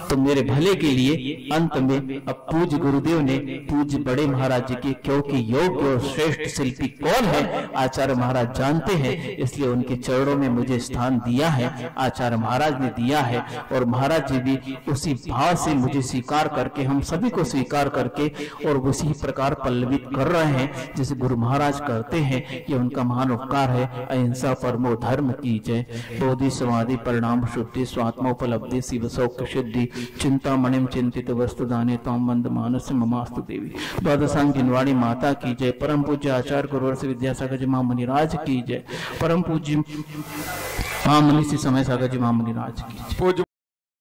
तो मेरे भले के लिए अंत में अब पूज्य गुरुदेव ने पूज्य बड़े महाराज जी के, क्योंकि योग्य और श्रेष्ठ शिल्पी कौन है आचार्य महाराज जानते हैं, इसलिए उनके चरणों में मुझे स्थान दिया है, आचार्य महाराज ने दिया है। और महाराज जी भी उसी भाव से मुझे स्वीकार करके, हम सभी को स्वीकार करके और उसी प्रकार पल्लवित कर रहे हैं जैसे गुरु महाराज करते हैं। ये उनका महान उपकार है। अहिंसा परमो धर्म की जय। बोधि समाधि परिणाम शुद्धि स्वात्मोपलब्धि शिव सौख्य सिद्धि चिंता मणिम चिंतित वस्तु दाने तम बंद मानस ममास्तु देवी। द्वादशांग जिनवाणी माता की जय। परम पूज्य आचार्य गुरुवर्ष विद्यासागर जी महामुनिराज की जय। परम पूज्य महामुनि श्री समय सागर जी महामुनिराज की जय।